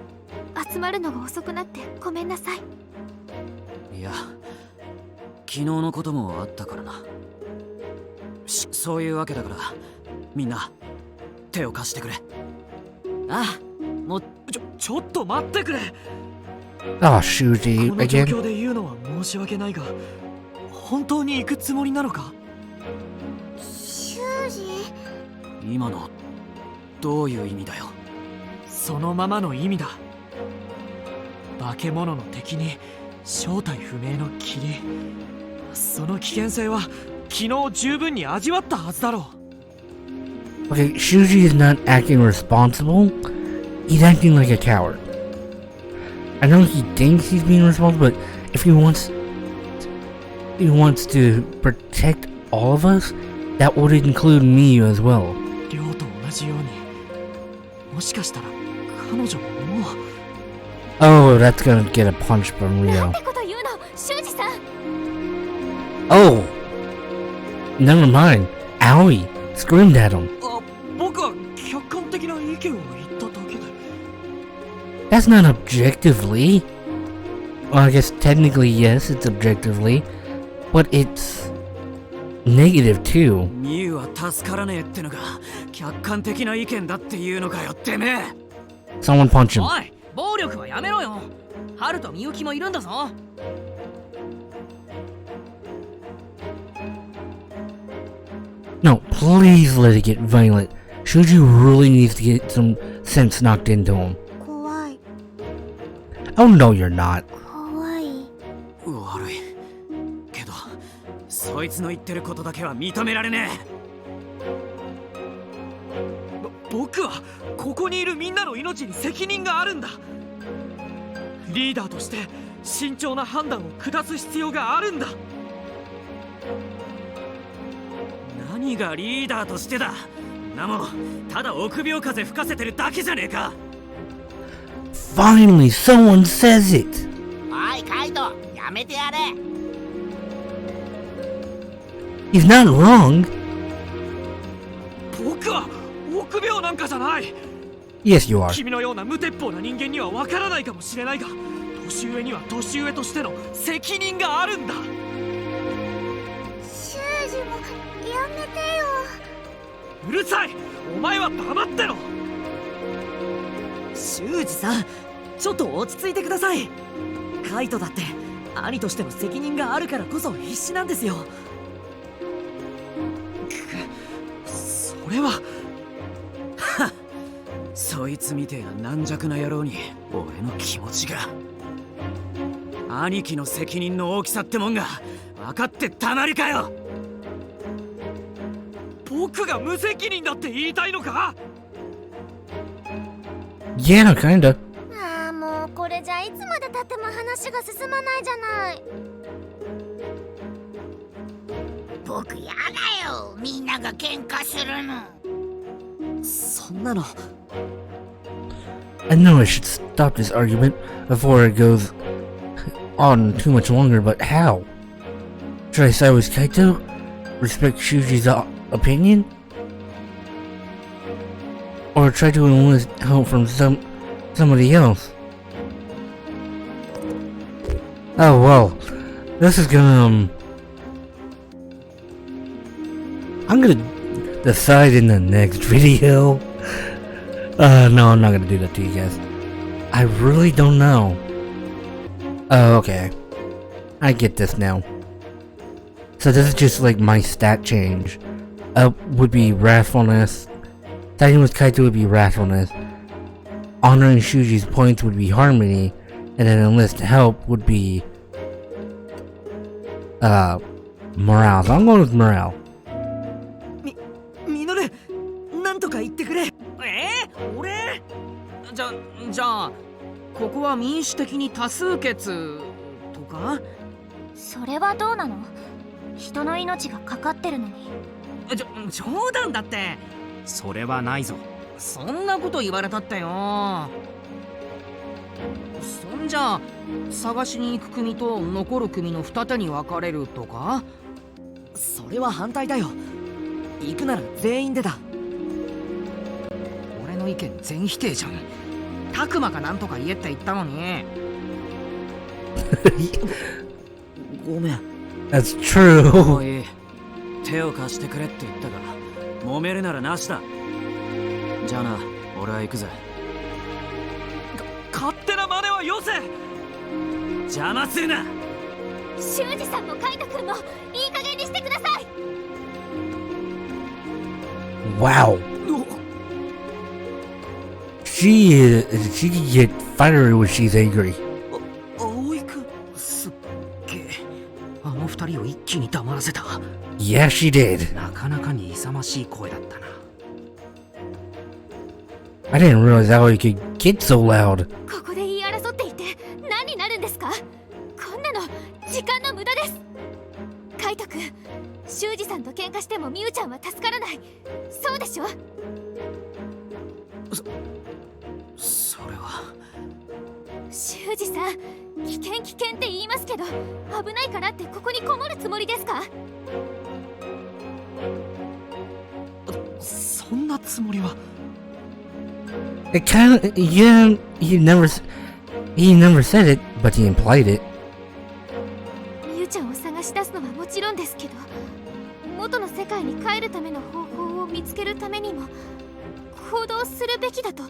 [SPEAKER 8] 集まるのが遅くなってごめんなさい。
[SPEAKER 5] いや、昨日のこともあったからな。そういうわけだからみんな手を貸してくれ。
[SPEAKER 7] ああ、もうちょっと待ってくれ。
[SPEAKER 1] Oh, Shuji
[SPEAKER 7] この状
[SPEAKER 1] again.
[SPEAKER 7] 況で言うのは申し訳ないが、本当に行くつもりなのか？
[SPEAKER 8] 修二、
[SPEAKER 5] 今のどういう意味だよ。
[SPEAKER 7] そのままの意味だ。化け物の敵に正体不明の霧、その危険性は昨日十分に味わったはずだろう。
[SPEAKER 1] Okay, Shuji is not acting responsible. He's acting like a coward. I know he thinks he's being responsible, but if he wants to protect all of us, that would include me as well.
[SPEAKER 7] 亮と同じように、もしかしたら彼女ももう。
[SPEAKER 1] Oh, that's gonna get a punch from
[SPEAKER 8] なん
[SPEAKER 1] Rio.
[SPEAKER 8] てこと言うの、修二さん。
[SPEAKER 1] Oh, never mind. Aoi screamed at him.
[SPEAKER 7] あ、僕は客観的な意見を言っただけで。
[SPEAKER 1] That's not objectively. Well, I guess technically yes, it's objectively, but it's negative too.
[SPEAKER 5] ミユは助からねえってのが客観的な意見だっていうのかよ、てめえ。
[SPEAKER 1] Someone punch him.
[SPEAKER 5] おい、暴力はやめろよ。ハルとミユキもいるんだぞ。
[SPEAKER 1] No, please let it get violent. Shuji really needs to get some sense knocked into him.
[SPEAKER 8] 怖い、
[SPEAKER 1] Oh no, you're not.
[SPEAKER 8] 怖い。
[SPEAKER 5] 悪いけど、そいつの言ってることだけは認められね
[SPEAKER 7] 僕はここにいるみんなの命に責任があるんだ。リーダーとして慎重な判断を下す必要があるんだ。何がリーダーとしてだ。なもただ臆病風吹かせてるだけじゃねえか。
[SPEAKER 1] Finally, someone says it!
[SPEAKER 6] おいカイト、やめてやれ。
[SPEAKER 1] He's not wrong!
[SPEAKER 7] 僕は臆病なんかじゃない。
[SPEAKER 1] Yes, you are.
[SPEAKER 7] 君のような無鉄砲な人間にはわからないかもしれないが、年上には年上としての責任があるんだ。
[SPEAKER 8] 修二もやめてよ。
[SPEAKER 7] うるさい。お前は黙ってろ。
[SPEAKER 5] 修二さん、ちょっと落ち着いてください。カイトだって兄としての責任があるからこそ必死なんですよ。
[SPEAKER 7] それは
[SPEAKER 5] そいつみてえな軟弱な野郎に俺の気持ちが。兄貴の責任の大きさってもんが分かってたまるかよ。
[SPEAKER 7] 僕が無責任だって言いたいのか。
[SPEAKER 1] Yeah, kinda.
[SPEAKER 8] ああ、もうこれじゃいつまでたっても話が進まないじゃない。
[SPEAKER 6] 僕やだよ、みんなが喧嘩するの。
[SPEAKER 5] そんなの
[SPEAKER 1] I know I should stop this argument before it goes on too much longer, but how? Should I side with Kaito? Respect Shuji's opinion? Or try to enlist help from somebody else? Oh well, this is gonna I'm gonna decide in the next video. No, I'm not gonna do that to you guys. I really don't know. Oh, okay. I get this now. So this is just like my stat change. Up would be wrathfulness. Siding with Kaito would be wrathfulness. Honoring Shuji's points would be harmony. And then enlist help would be morale. So I'm going with morale.
[SPEAKER 5] ミノル、なんとか言ってくれ。
[SPEAKER 9] 俺じゃあここは民主的に多数決とか。
[SPEAKER 8] それはどうなの？人の命がかかってるのに。
[SPEAKER 9] 冗談だって。
[SPEAKER 5] それはないぞ。
[SPEAKER 9] そんなこと言われたってよ。そんじゃ探しに行く組と残る組の二手に分かれるとか。
[SPEAKER 5] それは反対だよ。行くなら全員でだ。
[SPEAKER 9] 俺の意見全否定じゃん。タクマかなんとか言えって言ったのに。
[SPEAKER 5] ごめん。
[SPEAKER 1] That's true.
[SPEAKER 5] もういい。手を貸してくれって言ったが、揉めるならなしだ。じゃあな、俺は行くぜ。
[SPEAKER 7] 勝手な真似はよせ。
[SPEAKER 5] 邪魔するな。
[SPEAKER 8] 修二さんもカイト君もいい加減にしてください。
[SPEAKER 1] Wow. She can get fiery when she's angry.
[SPEAKER 5] 葵君、
[SPEAKER 9] すっげえ。あの二人を一気に黙らせた。
[SPEAKER 1] Yeah, she did.
[SPEAKER 9] なかなかに勇ましい声だったな。
[SPEAKER 1] I didn't realize how he could get so loud.
[SPEAKER 8] ここで言い争っていて何になるんですか？こんなの時間の無駄です。カイト君、修二さんと喧嘩してもミュウちゃんは助からない。そうでしょ？
[SPEAKER 5] それは。
[SPEAKER 8] 修二さん、危険危険って言いますけど、危ないからってここにこもるつもりですか？
[SPEAKER 7] そんなつもりは。
[SPEAKER 1] It kind of, yeah, he never said it, but he implied it.
[SPEAKER 8] ミュウちゃんを探し出すのはもちろんですけど、元の世界に帰るための方法を見つけるためにも行動するべきだと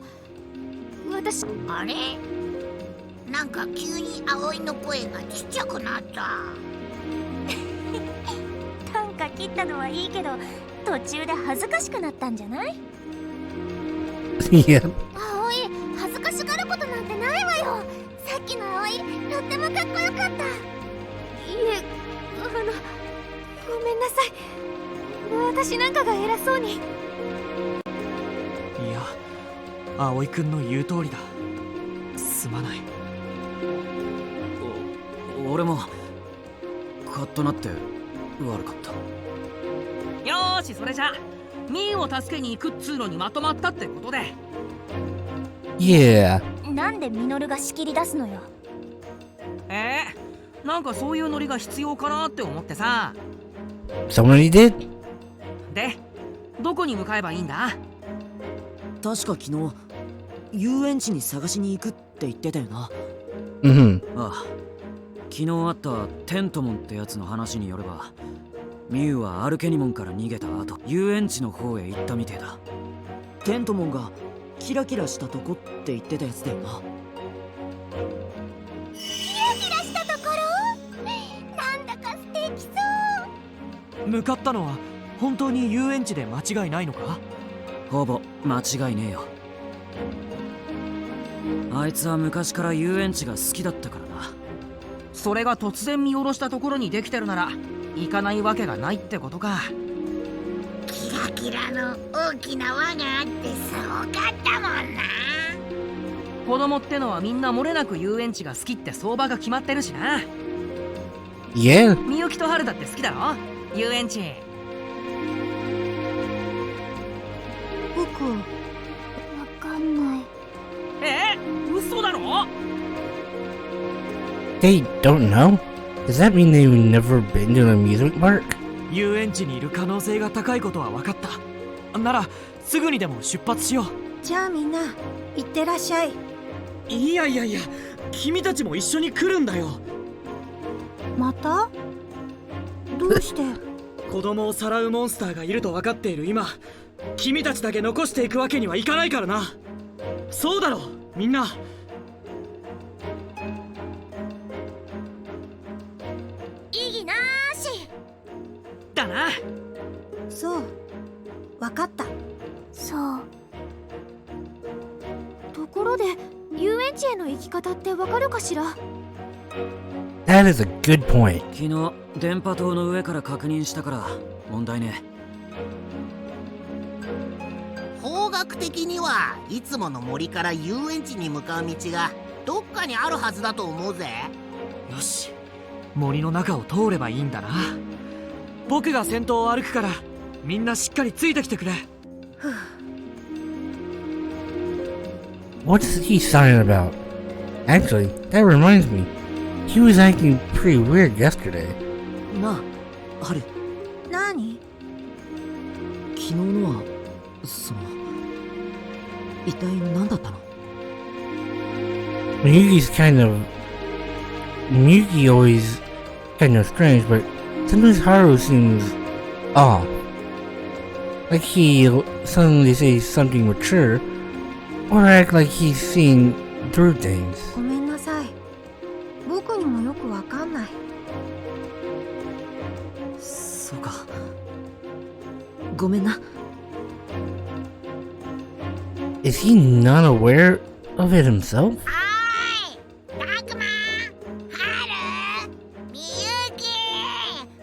[SPEAKER 8] 私。
[SPEAKER 6] あれ、なんか急に葵の声がちっちゃくなった。
[SPEAKER 8] 短歌切ったのはいいけど、途中で恥ずかしくなったんじゃない？
[SPEAKER 1] Yeah.
[SPEAKER 8] 葵、恥ずかしがることなんてないわよ。さっきの葵、とってもかっこよかった。いえ、ごめんなさい。私なんかが偉そうに。
[SPEAKER 7] いや、葵くんの言う通りだ。すまない。
[SPEAKER 5] 俺もカッとなって悪かった。
[SPEAKER 9] よーし、それじゃミーを助けに行くっつうのにまとまったってことで。
[SPEAKER 1] Yeah.
[SPEAKER 8] なんでミノルが仕切り出すのよ。
[SPEAKER 9] なんかそういうノリが必要かなって思ってさ。
[SPEAKER 1] Somebody did?
[SPEAKER 9] で、どこに向かえばいいんだ？
[SPEAKER 5] 確か昨日遊園地に探しに行くって言ってたよな。
[SPEAKER 1] Mm-hmm.
[SPEAKER 5] ああ、昨日あったテントモンってやつの話によれば、ミュウはアルケニモンから逃げた後、遊園地の方へ行ったみてえだ。テントモンがキラキラしたとこって言ってたやつだよな。
[SPEAKER 8] キラキラしたところ、なんだか素敵そう。
[SPEAKER 7] 向かったのは本当に遊園地で間違いないのか？
[SPEAKER 5] ほぼ間違いねえよ。あいつは昔から遊園地が好きだったからな。
[SPEAKER 9] それが突然見下ろしたところにできてるなら行かないわけがないってことか。
[SPEAKER 6] キラキラの大きな輪があってすごかったもんな。
[SPEAKER 9] 子供ってのはみんな漏れなく遊園地が好きって相場が決まってるしな。
[SPEAKER 1] Yeah.
[SPEAKER 9] みゆきとはるだって好きだろ遊園地。
[SPEAKER 8] 僕わかんない。
[SPEAKER 9] 嘘だろ？
[SPEAKER 1] They don't know? Does that mean they've never been to an amusement park?
[SPEAKER 7] 遊園地にいる可能性が高いことは分かった。ならすぐにでも出発しよう。
[SPEAKER 3] じゃあみんな行ってらっしゃい。
[SPEAKER 7] いやいやいや、君たちも一緒に来るんだよ。
[SPEAKER 3] また？どうして？
[SPEAKER 7] 子供をさらうモンスターがいると分かっている今、君たちだけ残していくわけにはいかないからな。そうだろみんな。
[SPEAKER 8] 意義なーし
[SPEAKER 9] だな。
[SPEAKER 3] そう、わかった。
[SPEAKER 8] そう。ところで遊園地への行き方ってわかるかしら？
[SPEAKER 1] That is a good point.
[SPEAKER 5] 昨日電波塔の上から確認したから問題ね。
[SPEAKER 6] 方角的にはいつもの森から遊園地に向かう道がどっかにあるはずだと思うぜ。
[SPEAKER 7] よし、森の中を通ればいいんだな。僕が先頭を歩くからみんなしっかりついてきてくれ。
[SPEAKER 1] What's he sighing about? Actually, that reminds me. He was acting pretty weird yesterday.
[SPEAKER 5] なあ、ハル。
[SPEAKER 3] 何？
[SPEAKER 5] 昨日のは一体何だったの？
[SPEAKER 1] Miyuki always kind of strange, but sometimes Haru seems off. Like he'll suddenly say something mature, or act like he's seeing through things.
[SPEAKER 3] ごめんなさい。僕にもよくわかんない。
[SPEAKER 5] そうか。ごめんな。
[SPEAKER 1] Is he not aware of it himself?
[SPEAKER 6] はーい、たくま、はる、みゆき、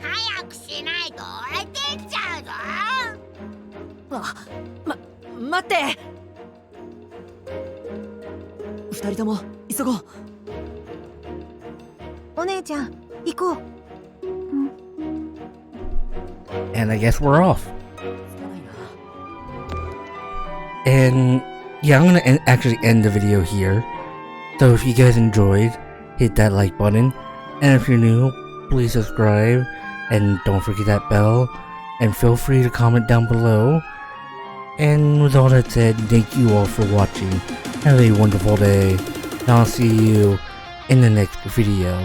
[SPEAKER 6] 早くしないと置いてっちゃうぞ。
[SPEAKER 9] 待って。
[SPEAKER 5] 二人とも急ごう。
[SPEAKER 3] お姉ちゃん、行こう。
[SPEAKER 1] And I guess we're off. And yeah, I'm gonna actually end the video here. So if you guys enjoyed, hit that like button. And if you're new, please subscribe. And don't forget that bell. And feel free to comment down below. And with all that said, thank you all for watching. Have a wonderful day. And I'll see you in the next video.